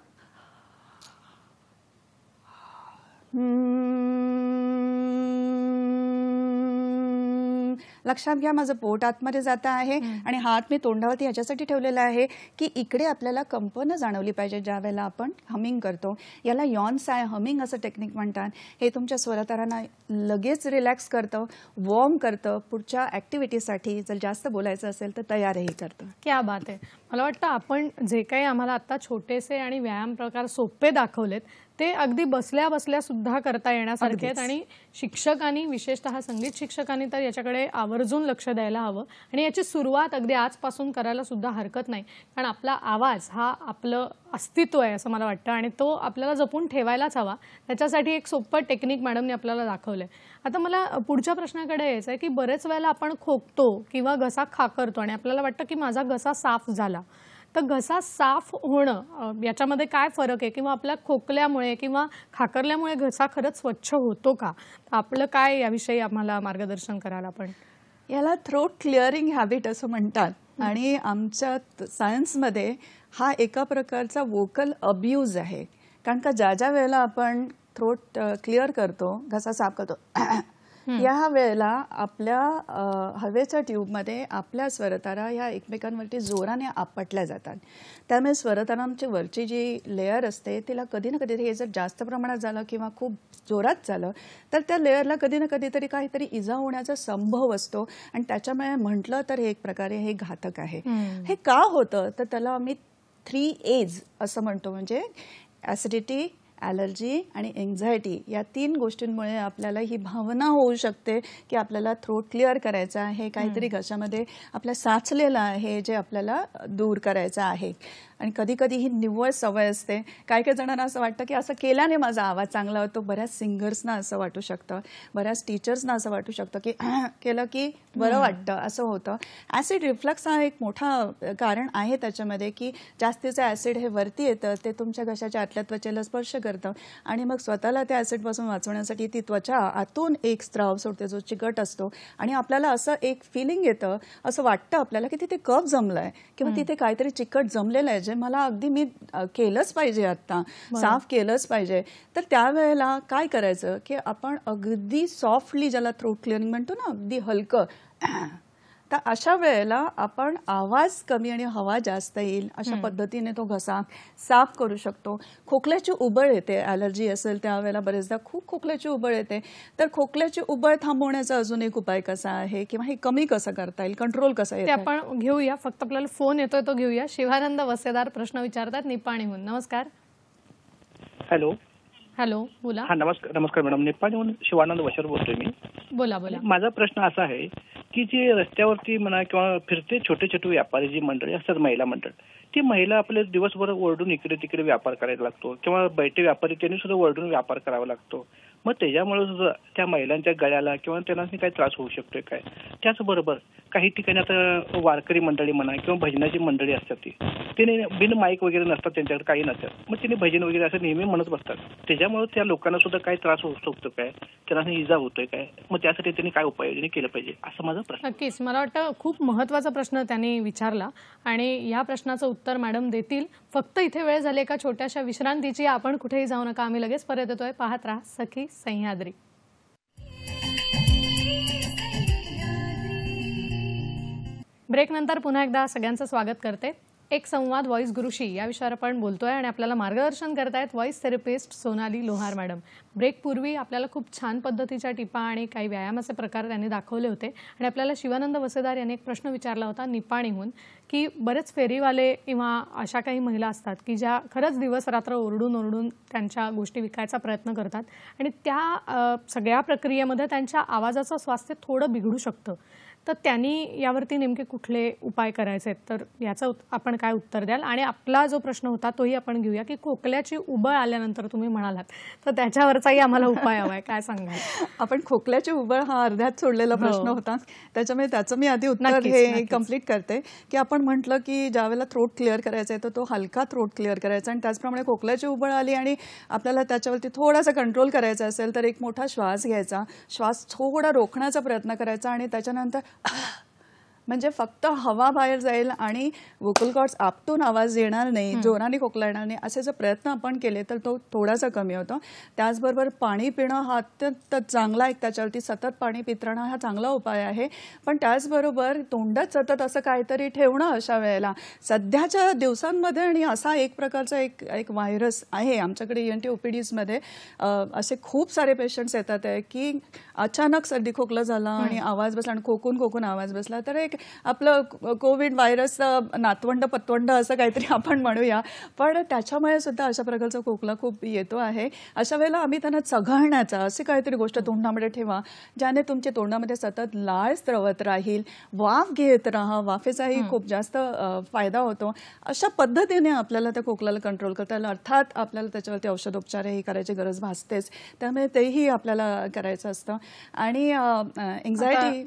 लक्षात घ्या, माझं पोट आतमध्ये जात आहे आणि हात मी तोंडावरती ह्याच्यासाठी ठेवलेला आहे की इकडे आपल्याला कंपनं जाणवली पाहिजे ज्या वेळेला आपण हमिंग करतो. याला यॉन साय हमिंग असं टेक्निक म्हणतात. हे तुमच्या स्वरतारांना लगेच रिलॅक्स करतं, वॉर्म करतं, पुढच्या ॲक्टिव्हिटीसाठी जर जास्त बोलायचं असेल तर तयारही करतं. क्या बात आहे. मला वाटतं आपण जे काही आम्हाला आता छोटेसे आणि व्यायाम प्रकार सोपे दाखवलेत ते अगदी बसल्या बसल्या सुद्धा करता येण्यासारखे आहेत आणि शिक्षकांनी, विशेषतः संगीत शिक्षकांनी तर याच्याकडे आवर्जून लक्ष द्यायला हवं आणि याची सुरुवात अगदी आजपासून करायला सुद्धा हरकत नाही. कारण आपला आवाज हा आपलं अस्तित्व आहे असं मला वाटतं आणि तो आपल्याला जपून ठेवायलाच हवा. त्याच्यासाठी एक सोपं टेक्निक मॅडमने आपल्याला दाखवलंय. आता मला पुढच्या प्रश्नाकडे यायचं आहे की बरेच वेळेला आपण खोकतो किंवा घसा खाकरतो आणि आपल्याला वाटतं की माझा घसा साफ झाला, तर घसा साफ होणं याच्यामध्ये काय फरक आहे, किंवा आपल्या खोकल्यामुळे किंवा खाकरल्यामुळे घसा खरंच स्वच्छ होतो का? आपलं काय याविषयी आम्हाला मार्गदर्शन कराल आपण? याला थ्रोट क्लिअरिंग हॅबिट असं म्हणतात आणि आमच्या सायन्समध्ये हा एका प्रकारचा वोकल अब्यूज आहे. कारण का ज्या ज्या वेळेला आपण थ्रोट क्लिअर करतो, घसा साफ करतो, या वेळेला आपल्या हवेच्या ट्यूबमध्ये आपल्या स्वरतारा ह्या एकमेकांवरती जोराने आपटल्या जातात. त्यामुळे स्वरतारांची वरची जी लेअर असते तिला कधी ना कधी, हे जर जास्त प्रमाणात झालं किंवा खूप जोरात झालं तर त्या लेअरला कधी ना कधीतरी काहीतरी इजा होण्याचा संभव असतो आणि त्याच्यामुळे म्हटलं तर हे एक प्रकारे हे घातक आहे. हे का होतं तर त्याला आम्ही 3 A's असं म्हणतो, म्हणजे ॲसिडिटी, ॲलर्जी आणि एन्झायटी या 3 गोष्टींमुळे आपल्याला ही भावना होऊ शकते की आपल्याला थ्रोट क्लिअर करायचा आहे, काहीतरी घशामध्ये आपल्या साचलेलं आहे जे आपल्याला दूर करायचं आहे. आणि कधी कधी ही निव्वळ सवय असते. काही काही जणांना असं वाटतं की असं केल्याने माझा आवाज चांगला होतो. बऱ्याच सिंगर्सना असं वाटू शकतं, बऱ्याच टीचर्सना असं वाटू शकतं की केलं की बरं वाटतं, असं होतं. ॲसिड रिफ्लक्स हा एक मोठा कारण आहे त्याच्यामध्ये, की जास्तीचं ॲसिड हे वरती येतं, ते तुमच्या घशाच्या आतल्या त्वचेला स्पर्श करतं आणि मग स्वतःला त्या ॲसिडपासून वाचवण्यासाठी ती त्वचा आतून एक स्त्राव सोडते जो चिकट असतो आणि आपल्याला असं एक फिलिंग येतं, असं वाटतं आपल्याला की तिथे कफ जमलाय किंवा तिथे काहीतरी चिकट जमलेलं आहे जे मला अगदी मी केलंच पाहिजे, आता साफ केलंच पाहिजे. तर त्यावेळेला काय करायचं की आपण अगदी सॉफ्टली, ज्याला थ्रोट क्लिअरिंग म्हणतो ना, अगदी हलकं, तर अशा वेळेला आपण आवाज कमी आणि हवा जास्त येईल अशा पद्धतीने तो घसा साफ करू शकतो. खोकल्याची उबळ येते, ॲलर्जी असेल त्यावेळेला बरेचदा खूप खोकल्याची उबळ येते, तर खोकल्याची उबळ थांबवण्याचा अजून एक उपाय कसा आहे किंवा हे कमी कसं करता येईल, कंट्रोल कसं येईल, ते आपण घेऊया. फक्त आपल्याला फोन येतोय तो घेऊया. शिवानंद वसेदार प्रश्न विचारतात निपाणीहून. नमस्कार. हॅलो. हॅलो, बोला. हा, नमस्कार मॅडम. निपाणीहून शिवानंद वशर बोलतोय मी. बोला बोला. माझा प्रश्न असा आहे की जे रस्त्यावरती म्हणा किंवा फिरते छोटे छोटे व्यापारी जी मंडळी असतात, महिला मंडळ, ती महिला आपले दिवसभर ओरडून इकडे तिकडे व्यापार करायला लागतो किंवा बैठे व्यापारी त्यांनी सुद्धा ओरडून व्यापार करावा लागतो. मग त्याच्यामुळे सुद्धा त्या महिलांच्या गळ्याला किंवा त्यांना काही त्रास होऊ शकतोय काय? त्याचबरोबर काही ठिकाणी आता वारकरी मंडळी म्हणा किंवा भजनाची मंडळी असतात, ती तिने बिन माईक वगैरे नसतात, त्यांच्याकडे काही नसतात, मग तिने भजन वगैरे असं नेहमी म्हणत बसतात. त्याच्यामुळे त्या लोकांना सुद्धा काही त्रास होऊ शकतो काय? त्यांना इजा होतोय काय? मग त्यासाठी त्यांनी काय उपाययोजना केलं पाहिजे, असं माझा प्रश्न. नक्कीच, मला वाटतं खूप महत्त्वाचा प्रश्न त्यांनी विचारला आणि या प्रश्नाचं उत्तर मॅडम देतील. फक्त इथे वेळ झाली एका छोट्याशा विश्रांतीची. आपण कुठेही जाऊ नका, आम्ही लगेच परत येतोय. पाहत राहा सखी सह्याद्री. ब्रेक नंतर पुन्हा एकदा सगळ्यांचं स्वागत करते. एक संवाद व्हॉइस गुरुशी या विषयावर आपण बोलतोय आणि आपल्याला मार्गदर्शन करतायत व्हॉइस थेरपिस्ट सोनाली लोहार मॅडम. ब्रेक पूर्वी आपल्याला खूप छान पद्धतीच्या टिपा आणि काही व्यायामाचे प्रकार त्यांनी दाखवले होते आणि आपल्याला शिवानंद वसेदार यांनी एक प्रश्न विचारला होता निपाणीहून, की बरेच फेरीवाले किंवा अशा काही महिला असतात की ज्या खरंच दिवस रात्र ओरडून ओरडून त्यांच्या गोष्टी विकायचा प्रयत्न करतात आणि त्या सगळ्या प्रक्रियेमध्ये त्यांच्या आवाजाचं स्वास्थ्य थोडं बिघडू शकतं. तर त्यांनी यावरती नेमके कुठले उपाय करायचे, तर याचं आपण काय उत्तर द्याल? आणि आपला जो प्रश्न होता तोही आपण घेऊया, की खोकल्याची उबळ आल्यानंतर तुम्ही म्हणालात, तर त्याच्यावरचाही आम्हाला उपाय हवाय, काय सांगाल? आपण खोकल्याची उबळ हा अर्ध्यात सोडलेला प्रश्न होता, त्याच्यामुळे त्याचं मी आधी उत्तर हे कम्प्लीट करते. की आपण म्हटलं की ज्यावेळेला थ्रोट क्लिअर करायचा आहे तर तो हलका थ्रोट क्लिअर करायचा आणि त्याचप्रमाणे खोकल्याची उबळ आली आणि आपल्याला त्याच्यावरती थोडासा कंट्रोल करायचा असेल तर एक मोठा श्वास घ्यायचा, श्वास थोडा रोखण्याचा प्रयत्न करायचा आणि त्याच्यानंतर म्हणजे फक्त हवा बाहेर जाईल आणि वोकल कॉर्ड्स आपटून आवाज येणार नाही, जोराने खोकला येणार नाही, असे जर प्रयत्न आपण केले तर तो थोडासा कमी होतो. त्याचबरोबर पाणी पिणं हा अत्यंत चांगला एक, त्याच्यावरती सतत पाणी पित राहणं हा चांगला उपाय आहे. पण त्याचबरोबर तोंडात सतत असं काहीतरी ठेवणं अशा वेळेला, सध्याच्या दिवसांमध्ये आणि असा एक प्रकारचा एक व्हायरस आहे आमच्याकडे ENT OPDsमध्ये, असे खूप सारे पेशंट्स येतात आहे की अचानक सर्दी खोकला झाला आणि आवाज बसला आणि खोकून आवाज बसला, तर एक आपलं कोविड व्हायरस नातवंड पतवंड असं काहीतरी आपण म्हणूया, पण त्याच्यामुळे सुद्धा अशा प्रकारचा खोकला खूप येतो आहे. अशा वेळेला आम्ही त्यांना चघळण्याचा असे काहीतरी गोष्ट तोंडामध्ये ठेवा ज्याने तुमच्या तोंडामध्ये सतत लाळ स्त्रवत राहील, वाफ घेत राहा, वाफेचाही खूप जास्त फायदा होतो. अशा पद्धतीने आपल्याला त्या खोकल्याला कंट्रोल करता येईल. अर्थात आपल्याला त्याच्यावरती औषधोपचारही करायची गरज भासतेच, त्यामुळे तेही आपल्याला करायचं असतं. आणि एन्झायटी,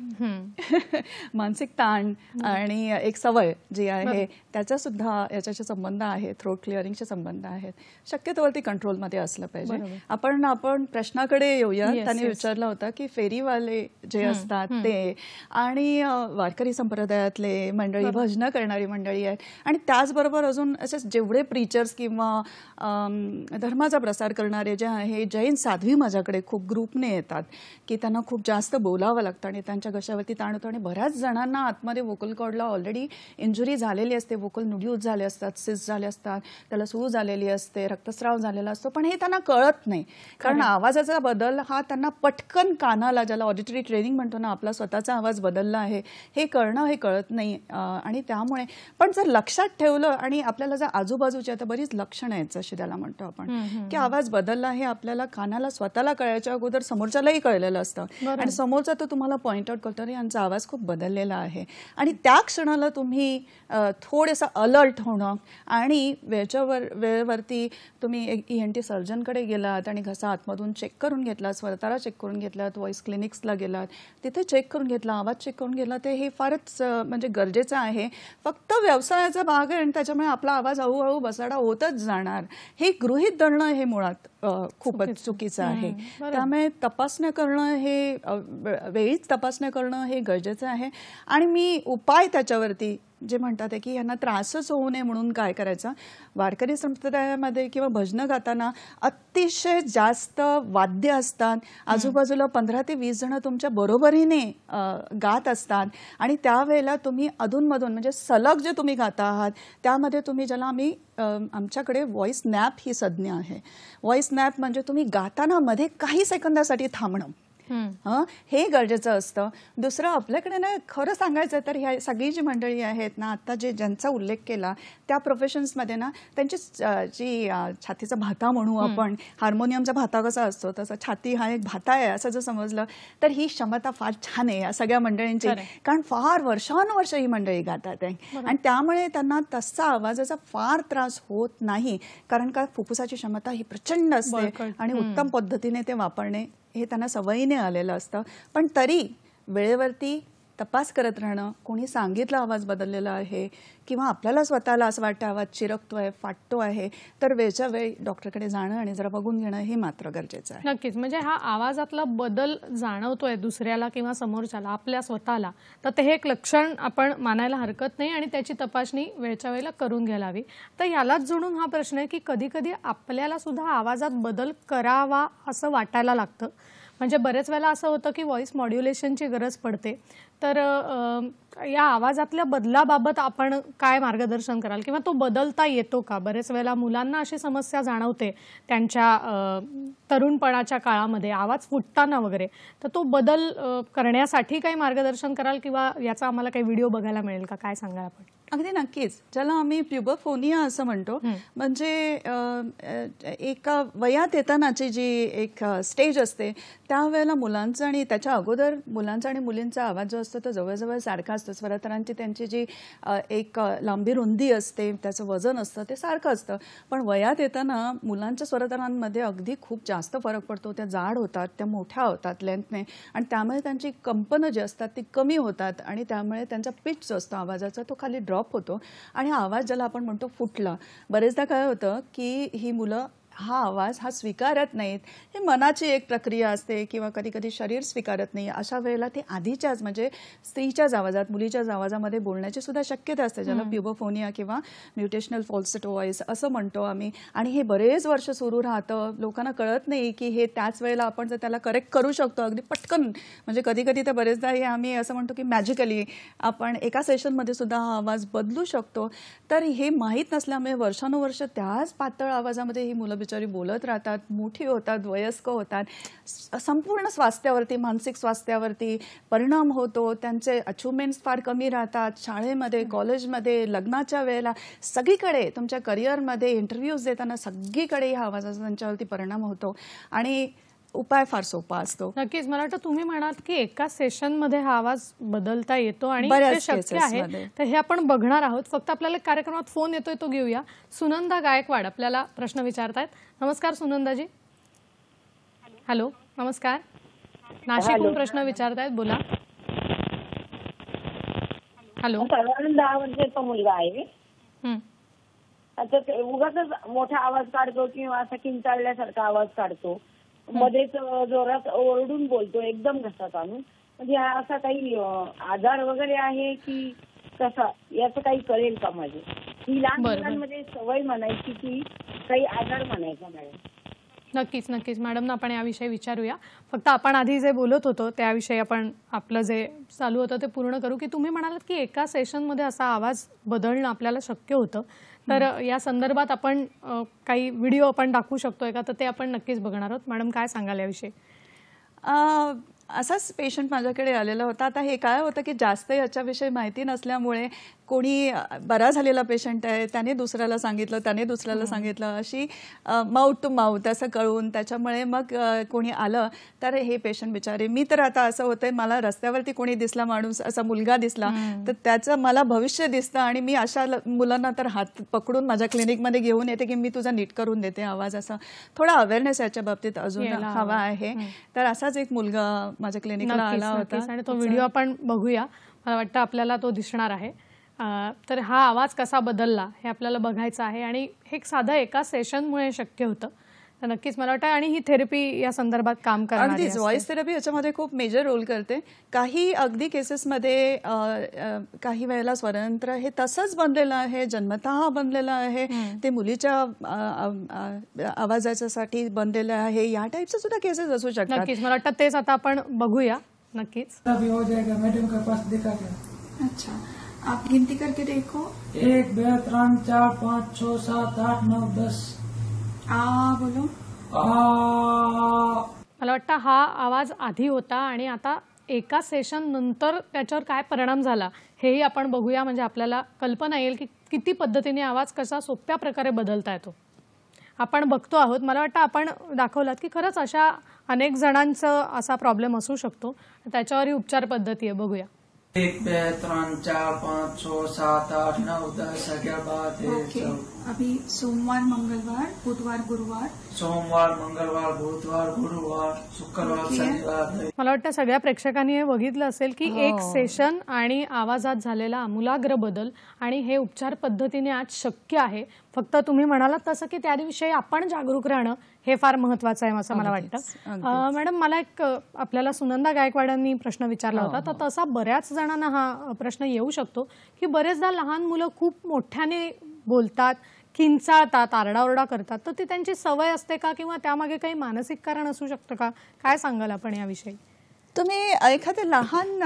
मानसिक ताण आणि एक सवय जी आहे त्याचा सुद्धा याच्याशी संबंध आहे, थ्रोट क्लिअरिंगचे संबंध आहेत. शक्यतोवरती कंट्रोलमध्ये असलं पाहिजे. आपण प्रश्नाकडे येऊया. त्याने विचारलं होतं की फेरीवाले जे असतात ते आणि वारकरी संप्रदायातले मंडळी, भजनं करणारी मंडळी आहेत आणि त्याचबरोबर अजून असे जेवढे प्रीचर्स किंवा धर्माचा प्रसार करणारे जे आहे, जैन साध्वी माझ्याकडे खूप ग्रुपने येतात की त्यांना खूप जास्त बोलावं लागतं आणि त्यांच्या घशावरती ताण होतो आणि बऱ्याच जणांना आतमध्ये वोकल कॉर्डला ऑलरेडी इंजुरी झालेली असते, वोकल न्यूड्यूज झाले असतात, सिस्ट झाले असतात, त्याला सूज झालेली असते, रक्तस्राव झालेला असतो, पण हे त्यांना कळत नाही. कारण आवाजाचा बदल हा त्यांना पटकन कानाला, ज्याला ऑडिटरी ट्रेनिंग म्हणतो ना, आपला स्वतःचा आवाज बदलला आहे हे कळणं हे कळत नाही. आणि त्यामुळे पण जर लक्षात ठेवलं आणि आपल्याला जर आजूबाजूची आता बरीच लक्षणं आहेत जशी त्याला म्हणतो आपण की आवाज बदलला हे आपल्याला कानाला स्वतःला कळायच्या अगोदर समोरच्यालाही कळलेलं असतं आणि समोरचा तो तुम्हाला पॉइंट आउट करतो, यांचा आवाज खूप बदललेला आहे आणि त्या क्षणाला तुम्ही थोडंसं अलर्ट होणं आणि वेळेवरती तुम्ही ENT सर्जनकडे गेलात आणि घसा आतमधून चेक करून घेतला, स्वतःला चेक करून घेतलात, व्हॉइस क्लिनिक्सला गेलात, तिथे चेक करून घेतला, आवाज चेक करून घेतला, ते हे फारच म्हणजे गरजेचं आहे. फक्त व्यवसायाचा भाग आहे आणि त्याच्यामुळे आपला आवाज हळूहळू बसाडा होतच जाणार हे गृहीत धरणं हे मुळात खूपच चुकीचं आहे. त्यामुळे तपासण्या करणं हे वेळीच तपासण्या करणं हे गरजेचं आहे. आणि मी उपाय त्याच्यावरती जे म्हणतात आहे की यांना त्रासच होऊ नये म्हणून काय करायचं, वारकरी संप्रदायामध्ये किंवा भजनं गाताना अतिशय जास्त वाद्य असतात, आजूबाजूला 15 ते 20 जण तुमच्या बरोबरीने गात असतात आणि त्यावेळेला तुम्ही अधूनमधून म्हणजे सलग जे तुम्ही गाता आहात त्यामध्ये तुम्ही, ज्याला आम्ही आमच्याकडे व्हॉइस नॅप ही संज्ञा आहे. व्हॉइस नॅप म्हणजे तुम्ही गाताना मध्ये काही सेकंदासाठी थांबणं हे गरजेचं असतं. दुसरं आपल्याकडे ना खरं सांगायचं तर ह्या सगळी जी मंडळी आहेत ना, आता ज्यांचा उल्लेख केला त्या प्रोफेशन्समध्ये ना त्यांची जी छातीचा भाता म्हणू आपण, हार्मोनियमचा भाता कसा असतो तसा छाती हा एक भाता आहे असं जर समजलं तर ही क्षमता फार छान आहे या सगळ्या मंडळींची. कारण फार वर्षानुवर्ष ही मंडळी गातात आहे आणि त्यामुळे त्यांना तसा आवाजाचा फार त्रास होत नाही. कारण का फुफ्फुसाची क्षमता ही प्रचंड असते आणि उत्तम पद्धतीने ते वापरणे हे त्यांना सवयीने आलेलं असतं. पण तरी वेळेवरती तपास करत राहणं, कोणी सांगितलं आवाज बदललेला आहे किंवा आपल्याला स्वतःला असं वाटतं आवाज चिरकतोय, फाटतो आहे, तर वेळच्या वेळी डॉक्टरकडे जाणं आणि जरा बघून घेणं हे मात्र गरजेचं आहे. नक्कीच. म्हणजे हा आवाजातला बदल जाणवतोय दुसऱ्याला किंवा समोरच्याला, आपल्या स्वतःला, तर ते एक लक्षण आपण मानायला हरकत नाही आणि त्याची तपासणी वेळच्या वेळेला करून घ्यायला हवी. तर यालाच जोडून हा प्रश्न आहे की कधी कधी आपल्याला सुद्धा आवाजात बदल करावा असं वाटायला लागतं. म्हणजे बरेच वेळेला असं होतं की व्हॉइस मॉड्युलेशनची गरज पडते. तर या आवाजातल्या बदलाबाबत आपण काय मार्गदर्शन कराल किंवा तो बदलता येतो का? बरेच वेळेला मुलांना अशी समस्या जाणवते त्यांच्या तरुणपणाच्या काळामध्ये आवाज फुटताना वगैरे, तर तो बदल करण्यासाठी काही मार्गदर्शन कराल किंवा याचा आम्हाला काही व्हिडिओ बघायला मिळेल का? काय सांगाल आपण? अगदी नक्कीच. ज्याला आम्ही प्युबोफोनिया असं म्हणतो, म्हणजे एका वयात येतानाची जी एक स्टेज असते त्यावेळेला मुलांचा आणि त्याच्या अगोदर मुलांचा आणि मुलींचा आवाज जो असतो तो जवळजवळ सारखा असतो. स्वरतरांची त्यांची जी एक लांबी रुंदी असते, त्याचं वजन असतं ते सारखं असतं. पण वयात येताना मुलांच्या स्वरतरांमध्ये अगदी खूप जास्त फरक पडतो. त्या जाड होतात, त्या मोठ्या होतात लेंथने आणि त्यामुळे त्यांची कंपनं जी असतात ती कमी होतात आणि त्यामुळे त्यांचा पिच जो असतो आवाजाचा तो खाली ड्रॉप होतो आणि आवाज ज्याला आपण म्हणतो फुटला. बरेचदा काय होतं की ही मुलं हा आवाज हा स्वीकारत नाहीत. ही मनाची एक प्रक्रिया असते किंवा कधी कधी शरीर स्वीकारत नाही. अशा वेळेला ते आधीच्याच म्हणजे स्त्रीच्याच आवाजात, मुलीच्याच आवाजामध्ये बोलण्याची सुद्धा शक्यता असते, ज्याला प्युबोफोनिया किंवा म्युटेशनल फॉल्सेटो व्हॉइस असं म्हणतो आम्ही. आणि हे बरेच वर्ष सुरू राहतं. लोकांना कळत नाही की हे त्याच वेळेला आपण जर त्याला करेक्ट करू शकतो अगदी पटकन. म्हणजे कधी कधी तर बरेचदा हे आम्ही असं म्हणतो की मॅजिकली आपण एका सेशनमध्ये सुद्धा हा आवाज बदलू शकतो. तर हे माहीत नसल्यामुळे वर्षानुवर्ष त्याच पातळ आवाजामध्ये ही मुलं बिचारी बोलत राहतात, मोठी होतात, वयस्क होतात. संपूर्ण स्वास्थ्यावरती, मानसिक स्वास्थ्यावरती परिणाम होतो. त्यांचे अचिव्हमेंट्स फार कमी राहतात. शाळेमध्ये, कॉलेजमध्ये, लग्नाच्या वेळेला, सगळीकडे तुमच्या करिअरमध्ये, इंटरव्ह्यूज देताना सगळीकडे हा आवाजाचा त्यांच्यावरती परिणाम होतो आणि उपाय फार सोपा असतो. नक्कीच. मला वाटतं तुम्ही म्हणाल की एका सेशनमध्ये हा आवाज बदलता येतो आणि ते शक्य आहे, तर हे आपण बघणार आहोत. फक्त आपल्याला कार्यक्रमात फोन येतोय तो घेऊया. सुनंदा गायकवाड आपल्याला प्रश्न विचारतायत. नमस्कार सुनंदाजी. हॅलो, नमस्कार. नाशिकहून प्रश्न विचारतायत, बोला. हॅलो. साधारण 10 वर्षाचा मुलगा आहे. हं. आता ते उगाचच मोठा आवाज काढतो किंवा असा किंचाळल्यासारखा आवाज काढतो. मध्येच जोरात ओरडून बोलतो एकदम घसा ताणून. म्हणजे हा असा काही आजार वगैरे आहे की कसा, याचं काही कळेल का माझे? ही लहान मुलांमध्ये सवय म्हणायची की काही आजार म्हणायचा मॅडम? नक्कीच नक्कीच मॅडमना आपण याविषयी विचारूया. फक्त आपण आधी जे बोलत होतो त्याविषयी आपण आपलं जे चालू होतं ते पूर्ण करू. की तुम्ही म्हणालात की एका सेशनमध्ये असा आवाज बदलणं आपल्याला शक्य होतं, तर या संदर्भात आपण काही व्हिडिओ आपण दाखवू शकतोय का? तर ते आपण नक्कीच बघणार आहोत. मॅडम काय सांगाल याविषयी? असाच पेशंट माझ्याकडे आलेला होता. आता हे काय होतं की जास्त याच्याविषयी माहिती नसल्यामुळे कोणी बरा झालेला पेशंट आहे त्याने दुसऱ्याला सांगितलं, त्याने दुसऱ्याला सांगितलं, अशी माउथ टू माउथ असं कळून त्याच्यामुळे मग कोणी आलं तर हे पेशंट बिचारे. मी तर आता असं होतंय, मला रस्त्यावरती कोणी दिसला माणूस, असा मुलगा दिसला तर त्याचं मला भविष्य दिसतं आणि मी अशा मुलांना तर हात पकडून माझ्या क्लिनिकमध्ये घेऊन येते की मी तुझा नीट करून देते आवाज. असं थोडा अवेअरनेस याच्या बाबतीत अजून हवा आहे. तर असाच एक मुलगा माझ्या क्लिनिकला आला होता आणि तो व्हिडिओ आपण बघूया. मला वाटतं आपल्याला तो दिसणार आहे. तर हा आवाज कसा बदलला हे आपल्याला बघायचं आहे आणि हे साधं एका सेशनमुळे शक्य होतं. तर नक्कीच मला वाटतं आणि ही थेरपी या संदर्भात काम करणार. अगदीच व्हॉइस थेरपी याच्यामध्ये खूप मेजर रोल करते. काही अगदी केसेसमध्ये काही वेळेला स्वरयंत्र हे तसंच बनलेलं आहे, जन्मतः बनलेलं आहे, ते मुलीच्या आवाजासाठी बनलेलं आहे. या टाईपचे सुद्धा केसेस असू शकतात. नक्कीच मला वाटतं तेच आता आपण बघूया. नक्कीच हो जाएगा मैडम के पास दिखा के. अच्छा, आप गिनती करके देखो. 1 2 3 4 5 6 7 8 9 10. बोलो. मला वाटतं हा आवाज आधी होता आणि आता एका सेशन नंतर त्याच्यावर काय परिणाम झाला हेही आपण बघूया. म्हणजे आपल्याला कल्पना येईल की किती पद्धतीने आवाज कसा सोप्या प्रकारे बदलता येतो. आपण बघतो आहोत. मला वाटतं आपण दाखवलात की खरंच अशा अनेक जणांचा असा प्रॉब्लेम असू शकतो. त्याच्यावरही उपचार पद्धती आहे. बघूया. 1 2 3 4 5 6 7 8 9 10 11 12 13 ओके, अभी सोमवार, मंगलवार, बुधवार, गुरुवार. सोमवार, मंगलवार, बुधवार, गुरुवार, शुक्रवार, शनिवार. मला वाटतं सगळ्या प्रेक्षकांनी हे बघितलं असेल की एक सेशन आणि आवाजात झालेला आमूलाग्र बदल आणि हे उपचार पद्धतीने आज शक्य आहे. फक्त तुम्ही म्हणालात तसं की त्याविषयी आपण जागरूक राहणं हे फार महत्वाचं आहे असं मला वाटतं. मॅडम मला एक आपल्याला सुनंदा गायकवाडांनी प्रश्न विचारला होता. तर तसा बऱ्याच जणांना हा प्रश्न येऊ शकतो की बरेचदा लहान मुलं खूप मोठ्याने बोलतात, किंचाळतात, आरडाओरडा करतात. तर ती त्यांची सवय असते का किंवा त्यामागे काही मानसिक कारण असू शकतं का? काय सांगाल आपण याविषयी? तुम्ही एखादे लहान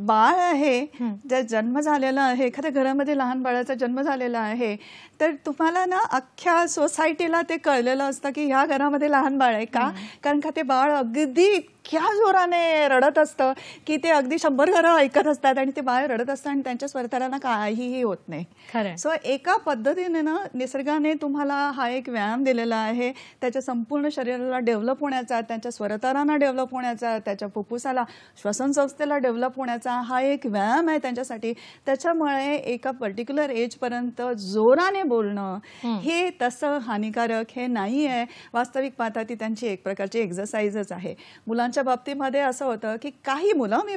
बाळ आहे, ज्या जन्म झालेला आहे, एखाद्या घरामध्ये लहान बाळाचा जन्म झालेला आहे, तर तुम्हाला ना अख्ख्या सोसायटीला ते कळलेलं असतं की ह्या घरामध्ये लहान बाळ आहे. का? कारण का ते बाळ अगदी इतक्या जोराने रडत असतं की ते अगदी 100 घरं ऐकत असतात आणि ते बाळ रडत असतं आणि त्यांच्या स्वरतारांना काहीही होत नाही. सो एका पद्धतीने ना निसर्गाने तुम्हाला हा एक व्यायाम दिलेला आहे. त्याच्या संपूर्ण शरीराला डेव्हलप होण्याचा, त्यांच्या स्वरतारांना डेव्हलप होण्याचा, त्याच्या फुफ्फुसाला, श्वसन संस्थेला डेव्हलप होण्याचा हा एक व्यायाम आहे त्यांच्यासाठी. त्याच्यामुळे एका पर्टिक्युलर एजपर्यंत जोराने बोलणं हे तसं हानिकारक हे नाही आहे. वास्तविक पाहता ती त्यांची एक प्रकारची एक्सरसाइजच आहे. मुलांच्या बाबतीमध्ये असं होतं की काही मुलं, मी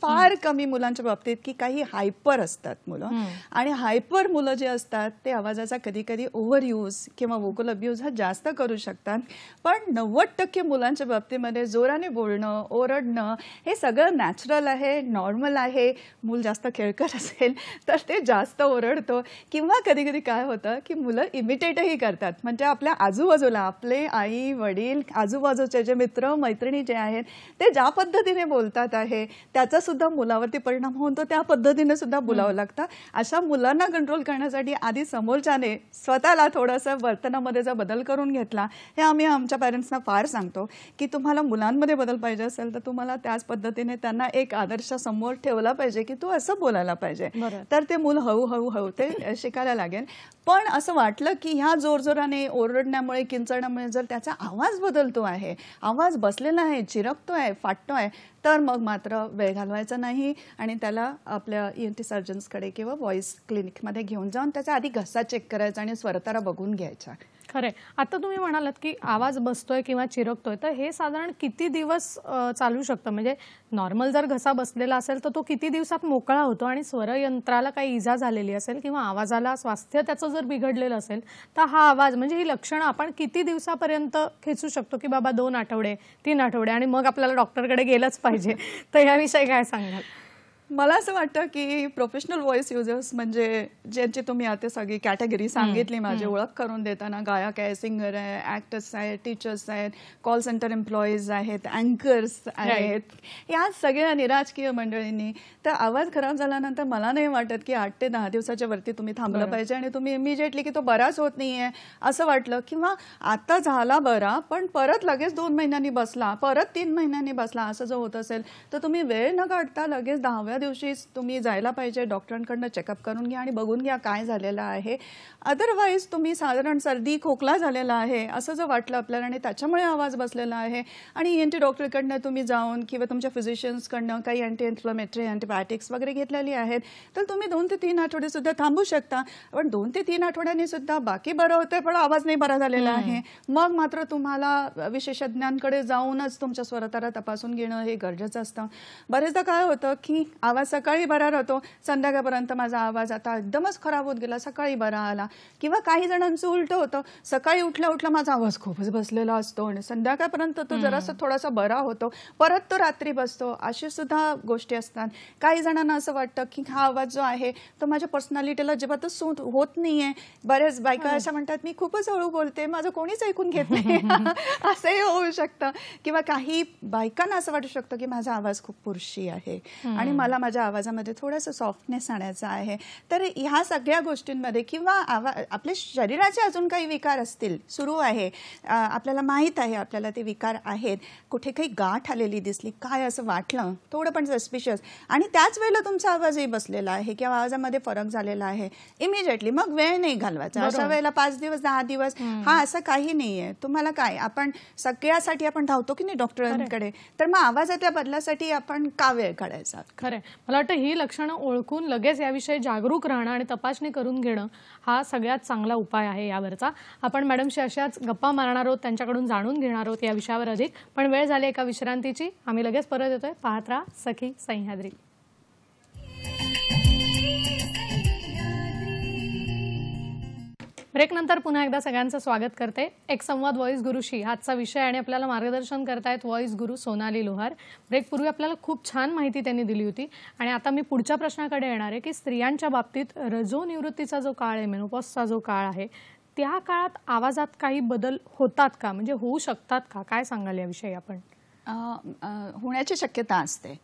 फार कमी मुलांच्या बाबतीत की काही हायपर असतात मुलं, आणि हायपर मुलं जे असतात ते आवाजाचा कधी कधी ओव्हर यूज किंवा वोकल अब्यूज हा जास्त करू शकतात. पण 90% मुलांच्या बाबतीमध्ये जोराने बोलणं, ओरडणं हे सगळं नॅचरल आहे, नॉर्मल आहे. मूल जास्त खेळकर असेल तर ते जास्त ओरडतो किंवा कधी कधी काय होतं की मुलं इमिटेटही करतात. म्हणजे आपल्या आजूबाजूला आपले आई वडील, आजूबाजूचे जे मित्र मैत्रिणी जे आहेत ते ज्या पद्धतीने बोलतात आहे त्याचा सुद्धा मुलावरती परिणाम होऊन तो त्या पद्धतीने सुद्धा बोलावं लागतं. अशा मुलांना कंट्रोल करण्यासाठी आधी समोरच्याने स्वतःला थोडंसं वर्तनामध्ये जर बदल करून घेतला, हे आम्ही आमच्या पॅरेंट्सना फार सांगतो की तुम्हाला मुलांमध्ये बदल पाहिजे असेल तर तुम्हाला त्याच पद्धतीने त्यांना एक आदर्श समोर ठेवला पाहिजे की तू असं बोलायला पाहिजे. तर ते मूल हळूहळू ते शिकायला लागेल. पण असं वाटलं की ह्या जोरजोराने ओरडण्यामुळे, किंचाळण्यामुळे जर त्याचा आवाज बदलतो आहे, आवाज बसलेला आहे, चिरकतोय, फाटतोय, तर मग मात्र वेळ घालवायचा नाही आणि त्याला आपल्या ENT सर्जन्सकडे किंवा व्हॉइस क्लिनिकमध्ये घेऊन जाऊन त्याचा आधी घसा चेक करायचा आणि स्वरतारा बघून घ्यायचा. खरंय. आता तुम्ही म्हणालात की आवाज बसतोय किंवा चिरकतोय, तर हे साधारण किती दिवस चालू शकतं? म्हणजे नॉर्मल जर घसा बसलेला असेल तर तो किती दिवसात मोकळा होतो आणि स्वरयंत्राला काही इजा झालेली असेल किंवा आवाजाला स्वास्थ्य त्याचं जर बिघडलेलं असेल तर हा आवाज म्हणजे ही लक्षणं आपण किती दिवसापर्यंत खेचू शकतो की बाबा 2 आठवडे 3 आठवडे आणि मग आपल्याला डॉक्टरकडे गेलंच पाहिजे? तर याविषयी काय सांगाल? मला असं वाटतं की प्रोफेशनल व्हॉइस युजर्स म्हणजे ज्यांची तुम्ही आता सगळी कॅटेगरी सांगितली, माझी ओळख करून देताना, गायक आहे, सिंगर आहे, ॲक्टर्स आहेत, टीचर्स आहेत, कॉल सेंटर एम्प्लॉईज आहेत, अँकर्स आहेत, या सगळ्या निराजकीय मंडळींनी तर आवाज खराब झाल्यानंतर मला नाही वाटत की 8 ते 10 दिवसाच्या वरती तुम्ही थांबलं पाहिजे आणि तुम्ही इमिजिएटली की तो बराच होत नाहीये असं वाटलं किंवा आता झाला बरा पण परत लगेच 2 महिन्यांनी बसला, परत 3 महिन्यांनी बसला, असं जर होत असेल तर तुम्ही वेळ न काढता लगेच 10व्या दिवशी तुम्ही जायला पाहिजे, डॉक्टरांकडनं चेकअप करून घ्या आणि बघून घ्या काय झालेलं आहे. अदरवाईज तुम्ही साधारण सर्दी खोकला झालेला आहे असं जर वाटलं आपल्याला आणि त्याच्यामुळे आवाज बसलेला आहे आणि ENT डॉक्टरकडनं तुम्ही जाऊन किंवा तुमच्या फिजिशियन्सकडनं काही अँटी इन्फ्लमेटरी अँटीबायोटिक्स वगैरे घेतलेली आहेत तर तुम्ही 2 ते 3 आठवडे सुद्धा थांबू शकता. पण 2 ते 3 आठवड्यांनी सुद्धा बाकी बरं होतंय पण आवाज नाही बरा झालेला आहे, मग मात्र तुम्हाला विशेषज्ञांकडे जाऊनच तुमच्या स्वरतारा तपासून घेणं हे गरजेचं असतं. बरेचदा काय होतं की आवाज सकाळी बरा राहतो, संध्याकाळपर्यंत माझा आवाज आता एकदमच खराब होत गेला, सकाळी बरा आला. किंवा काही जणांचं उलटं होतं, सकाळी उठल्या उठल्या माझा आवाज खूपच बसलेला असतो आणि संध्याकाळपर्यंत तो जरासा थोडासा बरा होतो, परत तो रात्री बसतो. अशी सुद्धा गोष्टी असतात. काही जणांना असं वाटतं की हा आवाज जो आहे तो माझ्या पर्सनॅलिटीला अजिबातच सूट होत नाहीये. बऱ्याच बायका अशा म्हणतात मी खूपच हळू बोलते, माझं कोणीच ऐकून घेत नाही असंही होऊ शकतं. किंवा काही बायकांना असं वाटू शकतं की माझा आवाज खूप पुरुषी आहे आणि मला माझ्या आवाजामध्ये थोडंसं सॉफ्टनेस आणायचा आहे. तर ह्या सगळ्या गोष्टींमध्ये किंवा आपल्या शरीराचे अजून काही विकार असतील, सुरू आहे, आपल्याला माहीत आहे आपल्याला ते विकार आहेत, कुठे काही गाठ आलेली दिसली, काय असं वाटलं थोडं पण सस्पिशियस आणि त्याच वेळेला तुमचा आवाजही बसलेला आहे किंवा आवाजामध्ये फरक झालेला आहे, इमिजिएटली मग वेळ नाही घालवायचा. अशा वेळेला 5 दिवस 10 दिवस हा असं काही नाहीये. तुम्हाला काय आपण सगळ्यासाठी आपण धावतो की नाही डॉक्टरांकडे, तर मग आवाजातल्या बदलासाठी आपण का वेळ काढायचा? खरंय. मला वाटतं ही लक्षणं ओळखून लगेच याविषयी जागरूक राहणं आणि तपासणी करून घेणं हा सगळ्यात चांगला उपाय आहे यावरचा. आपण मॅडमशी अशाच गप्पा मारणार आहोत, त्यांच्याकडून जाणून घेणार आहोत या विषयावर अधिक. पण वेळ झाली एका विश्रांतीची. आम्ही लगेच परत येतोय. पाहत राहा सखी सह्याद्री. ब्रेक नंतर पुन्हा एकदा सगळ्यांचं स्वागत करते. एक संवाद व्हॉइस गुरुशी आजचा विषय आणि आपल्याला मार्गदर्शन करतायत व्हॉइस गुरु सोनाली लोहार. ब्रेक पूर्वी आपल्याला खूप छान माहिती त्यांनी दिली होती आणि आता मी पुढच्या प्रश्नाकडे येणार आहे की स्त्रियांच्या बाबतीत रजोनिवृत्तीचा जो काळ आहे, मेनोपॉजचा जो काळ आहे, त्या काळात आवाजात काही बदल होतात का, म्हणजे होऊ शकतात का? काय सांगाल याविषयी आपण? होण्याची शक्यता असते,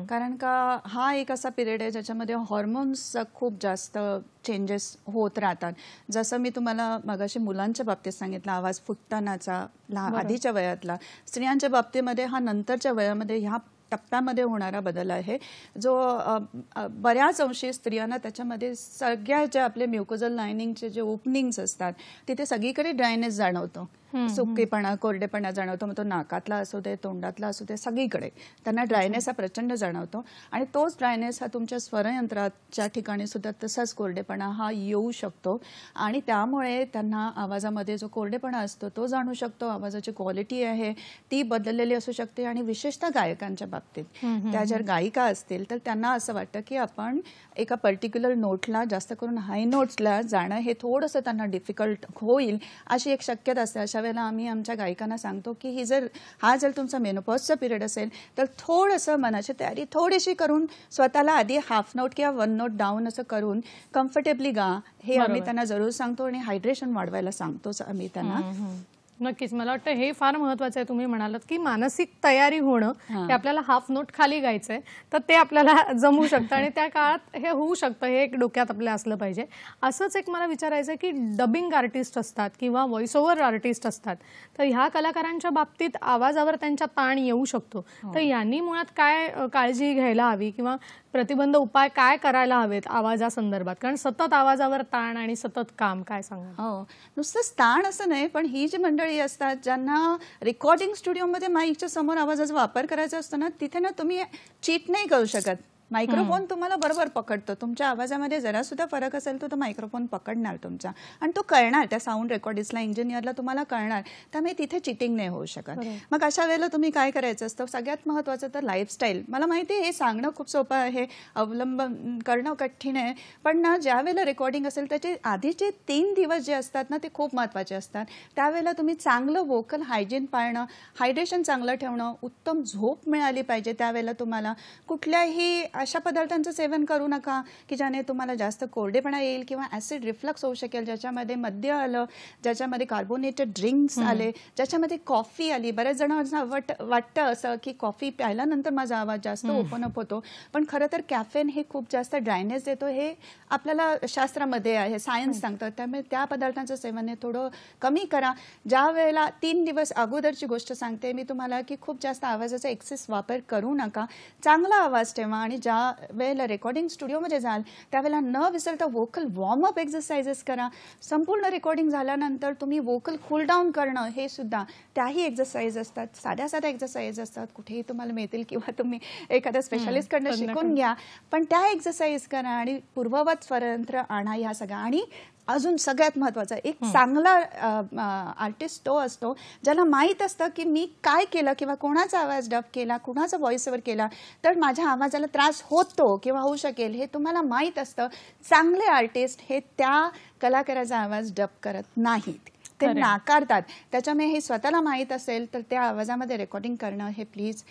कारण का हा एक असा पिरियड आहे ज्याच्यामध्ये हॉर्मोन्स खूप जास्त चेंजेस होत राहतात. जसं मी तुम्हाला मगाशी मुलांच्या बाबतीत सांगितलं आवाज फुटतानाचा आधीच्या वयातला, स्त्रियांच्या बाबतीमध्ये हा नंतरच्या वयामध्ये ह्या टप्प्यामध्ये होणारा बदल आहे जो बऱ्याच अंशी स्त्रियांना त्याच्यामध्ये सगळ्या जे आपले म्युकोझल लायनिंगचे जे ओपनिंग्स असतात तिथे सगळीकडे ड्रायनेस जाणवतो, सुकेपणा कोरडेपणा जाणवतो. मग तो नाकातला असू दे, तोंडातला असू दे, सगळीकडे त्यांना ड्रायनेस हा प्रचंड जाणवतो आणि तोच ड्रायनेस हा तुमच्या स्वरयंत्राच्या ठिकाणी सुद्धा तसाच कोरडेपणा हा येऊ शकतो आणि त्यामुळे त्यांना आवाजामध्ये जो कोरडेपणा असतो तो जाणू शकतो. आवाजाची क्वालिटी आहे ती बदललेली असू शकते आणि विशेषतः गायकांच्या बाबतीत त्या जर गायिका असतील तर त्यांना असं वाटतं की आपण एका पर्टिक्युलर नोटला, जास्त करून हाय नोट्सला जाणं हे थोडंसं त्यांना डिफिकल्ट होईल अशी एक शक्यता असते. अशा वेळेला आम्ही आमच्या गायकांना सांगतो की हा जर तुमचा मेनोपॉजचा पिरियड असेल तर थोडंसं मनाची तयारी थोडीशी करून स्वतःला आधी हाफ नोट किंवा 1 नोट डाऊन असं करून कम्फर्टेबली गा हे आम्ही त्यांना जरूर सांगतो आणि हायड्रेशन वाढवायला सांगतोच आम्ही त्यांना. नक्कीच. मला वाटतं हे फार महत्वाचं आहे. तुम्ही म्हणालात की मानसिक तयारी होणं, की आपल्याला हाफ नोट खाली गायचंय तर ते आपल्याला जमू शकतं आणि त्या काळात हे होऊ शकतं, हे एक डोक्यात आपल्या असलं पाहिजे. असंच एक मला विचारायचं आहे की डबिंग आर्टिस्ट असतात किंवा व्हॉइस ओव्हर आर्टिस्ट असतात, तर ह्या कलाकारांच्या बाबतीत आवाजावर त्यांच्या ताण येऊ शकतो, तर यांनी मुळात काय काळजी घ्यायला हवी किंवा प्रतिबंध उपाय काय करायला हवेत आवाजासंदर्भात? कारण सतत आवाजावर ताण आणि सतत काम, काय सांगा? हो, नुसतंच ताण असं नाही, पण ही जी मंडळी असतात ज्यांना रेकॉर्डिंग स्टुडिओमध्ये माईकच्या समोर आवाजाचा वापर करायचा असतो ना, तिथे ना तुम्ही चीट नाही करू शकत. मायक्रोफोन तुम्हाला बरोबर पकडतो, तुमच्या आवाजामध्ये जरा सुद्धा फरक असेल तर तो मायक्रोफोन पकडणार तुमचा, आणि तो कळणार त्या साऊंड रेकॉर्डिस्टला, इंजिनियरला तुम्हाला कळणार. त्यामुळे तिथे चिटिंग नाही होऊ शकत. मग अशा वेळेला तुम्ही काय करायचं असतं, सगळ्यात महत्त्वाचं तर लाईफस्टाईल. मला माहिती आहे हे सांगणं खूप सोपं आहे, अवलंबन करणं कठीण आहे, पण ना ज्या वेळेला रेकॉर्डिंग असेल त्याचे आधीचे 3 दिवस जे असतात ना ते खूप महत्त्वाचे असतात. त्यावेळेला तुम्ही चांगलं वोकल हायजीन पाळणं, हायड्रेशन चांगलं ठेवणं, उत्तम झोप मिळाली पाहिजे. त्यावेळेला तुम्हाला कुठल्याही अशा पदार्थांचं सेवन करू नका की ज्याने तुम्हाला जास्त कोरडेपणा येईल किंवा ॲसिड रिफ्लक्स होऊ शकेल, ज्याच्यामध्ये मद्य आलं, ज्याच्यामध्ये कार्बोनेटेड ड्रिंक्स आले, ज्याच्यामध्ये कॉफी आली. बऱ्याच जणांना वाटतं असं की कॉफी प्यायल्यानंतर माझा आवाज जास्त ओपन अप होतो, पण खरं तर कॅफेन हे खूप जास्त ड्रायनेस देतो, हे आपल्याला शास्त्रामध्ये आहे, सायन्स सांगतं. त्यामुळे त्या पदार्थांचं सेवन हे थोडं कमी करा. ज्या वेळेला 3 दिवस अगोदरची गोष्ट सांगते मी तुम्हाला की खूप जास्त आवाजाचा एक्सेस वापर करू नका, चांगला आवाज ठेवा. आणि ज्या वेळेला रेकॉर्डिंग स्टुडिओमध्ये जाल त्यावेळेला न विसरता वोकल वॉर्मअप एक्सरसाइजेस करा. संपूर्ण रेकॉर्डिंग झाल्यानंतर तुम्ही वोकल कूल डाऊन करणं हे सुद्धा त्याही एक्सरसाइज असतात, साध्या साध्या एक्सरसाइज असतात, कुठेही तुम्हाला मिळतील किंवा तुम्ही एखाद्या स्पेशालिस्टकडनं शिकून घ्या, पण त्या एक्सरसाइज करा आणि पूर्ववत स्वतंत्र आणा ह्या सगळ्या. आणि अजून सगळ्यात महत्त्वाचं, एक चांगला आर्टिस्ट तो असतो ज्याला माहीत असतं की मी काय केलं किंवा कोणाचा आवाज डब केला, कुणाचा व्हॉइस ओव्हर केला तर माझ्या आवाजाला त्रास होतो किंवा होऊ शकेल हे तुम्हाला माहीत असतं. चांगले आर्टिस्ट हे त्या कलाकाराचा आवाज डब करत नाहीत, ते नाकारतात. त्याच्यामुळे हे स्वतःला माहीत असेल तर त्या आवाजामध्ये रेकॉर्डिंग करणं हे प्लीज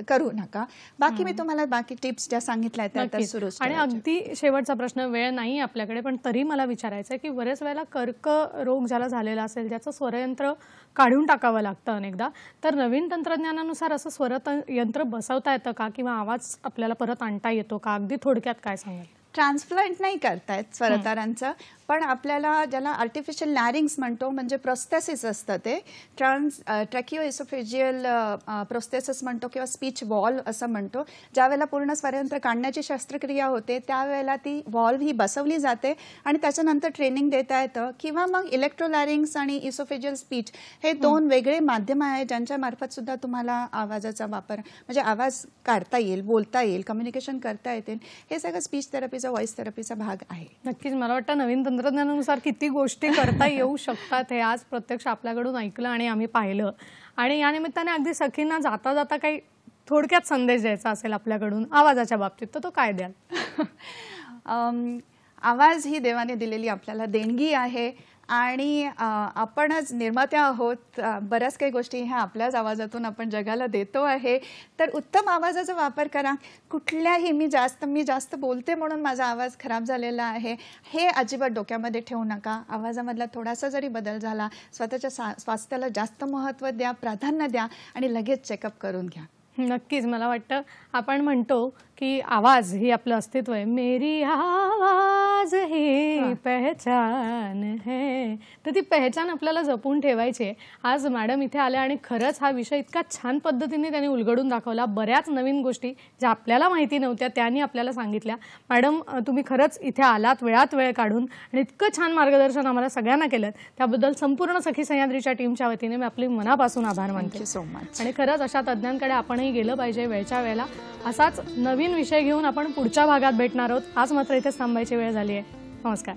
करू नका. बाकी मी तुम्हाला बाकी टिप्स ज्या सांगितल्या त्या सुरू. आणि अगदी शेवटचा प्रश्न, वेळ नाही आपल्याकडे पण तरी मला विचारायचं आहे की बरेच वेळेला कर्करोग ज्याला झालेला असेल ज्याचं स्वरयंत्र काढून टाकावं लागतं अनेकदा, तर नवीन तंत्रज्ञानानुसार असं स्वरयंत्र बसवता येतं का किंवा आवाज आपल्याला परत आणता येतो का? अगदी थोडक्यात काय सांगाल? ट्रान्सप्लांट नाही करतायत स्वरतारांचं, पण आपल्याला ज्याला आर्टिफिशियल लॅरिंग्स म्हणतो म्हणजे प्रोस्थेसिस असतं, ते ट्रॅकिओ इसोफेजियल प्रोस्थेसिस म्हणतो किंवा स्पीच वॉल्व असं म्हणतो. ज्यावेळेला पूर्ण स्वरयंत्र काढण्याची शस्त्रक्रिया होते त्यावेळेला ती वॉल्व ही बसवली जाते आणि त्याच्यानंतर ट्रेनिंग देता येतं. किंवा मग इलेक्ट्रोलॅरिंग्स आणि इसोफेजियल स्पीच हे 2 वेगळे माध्यम आहेत ज्यांच्या मार्फत सुद्धा तुम्हाला आवाजाचा वापर म्हणजे आवाज काढता येईल, बोलता येईल, कम्युनिकेशन करता येतील. हे सगळं स्पीच थेरपीचा, व्हॉइस थेरपीचा भाग आहे. नक्कीच मला वाटतं नवीन तंत्रज्ञानानुसार किती गोष्टी करता येऊ शकतात हे आज प्रत्यक्ष आपल्याकडून ऐकलं आणि आम्ही पाहिलं. आणि या निमित्ताने अगदी सखींना जाता जाता काही थोडक्यात संदेश द्यायचा असेल आपल्याकडून आवाजाच्या बाबतीत तर तो काय द्याल? आवाज ही देवाने दिलेली आपल्याला देणगी आहे आणि आपणच निर्मात्या आहोत. बऱ्याच काही गोष्टी ह्या आपल्याच आवाजातून आपण जगाला देतो आहे. तर उत्तम आवाजाचा वापर करा. कुठल्याही मी जास्त बोलते म्हणून माझा आवाज खराब झालेला आहे हे अजिबात डोक्यामध्ये ठेवू नका. आवाजामधला थोडासा जरी बदल झाला, स्वतःच्या स्वास्थ्याला जास्त महत्त्व द्या, प्राधान्य द्या आणि लगेच चेकअप करून घ्या. नक्कीच मला वाटतं आपण म्हणतो की आवाज ही आपलं अस्तित्व आहे, मेरी आवाज ही पहचान है, तर ती पहचान आपल्याला जपून ठेवायची आहे. आज मॅडम इथे आल्या आणि खरंच हा विषय इतका छान पद्धतीने त्यांनी उलगडून दाखवला. बऱ्याच नवीन गोष्टी ज्या आपल्याला माहिती नव्हत्या त्यांनी आपल्याला सांगितल्या. मॅडम तुम्ही खरंच इथे आलात वेळात वेळ काढून आणि इतकं छान मार्गदर्शन आम्हाला सगळ्यांना केलं त्याबद्दल संपूर्ण सखी सह्याद्रीच्या टीमच्या वतीने मी आपली मनापासून आभार मानते. So much. आणि खरंच अशा तज्ज्ञांकडे आपणही गेलं पाहिजे वेळच्या वेळेला. असाच नवीन विषय घेऊन आपण पुढच्या भागात भेटणार आहोत. आज मात्र इथेच थांबायची वेळ झाली आहे. नमस्कार.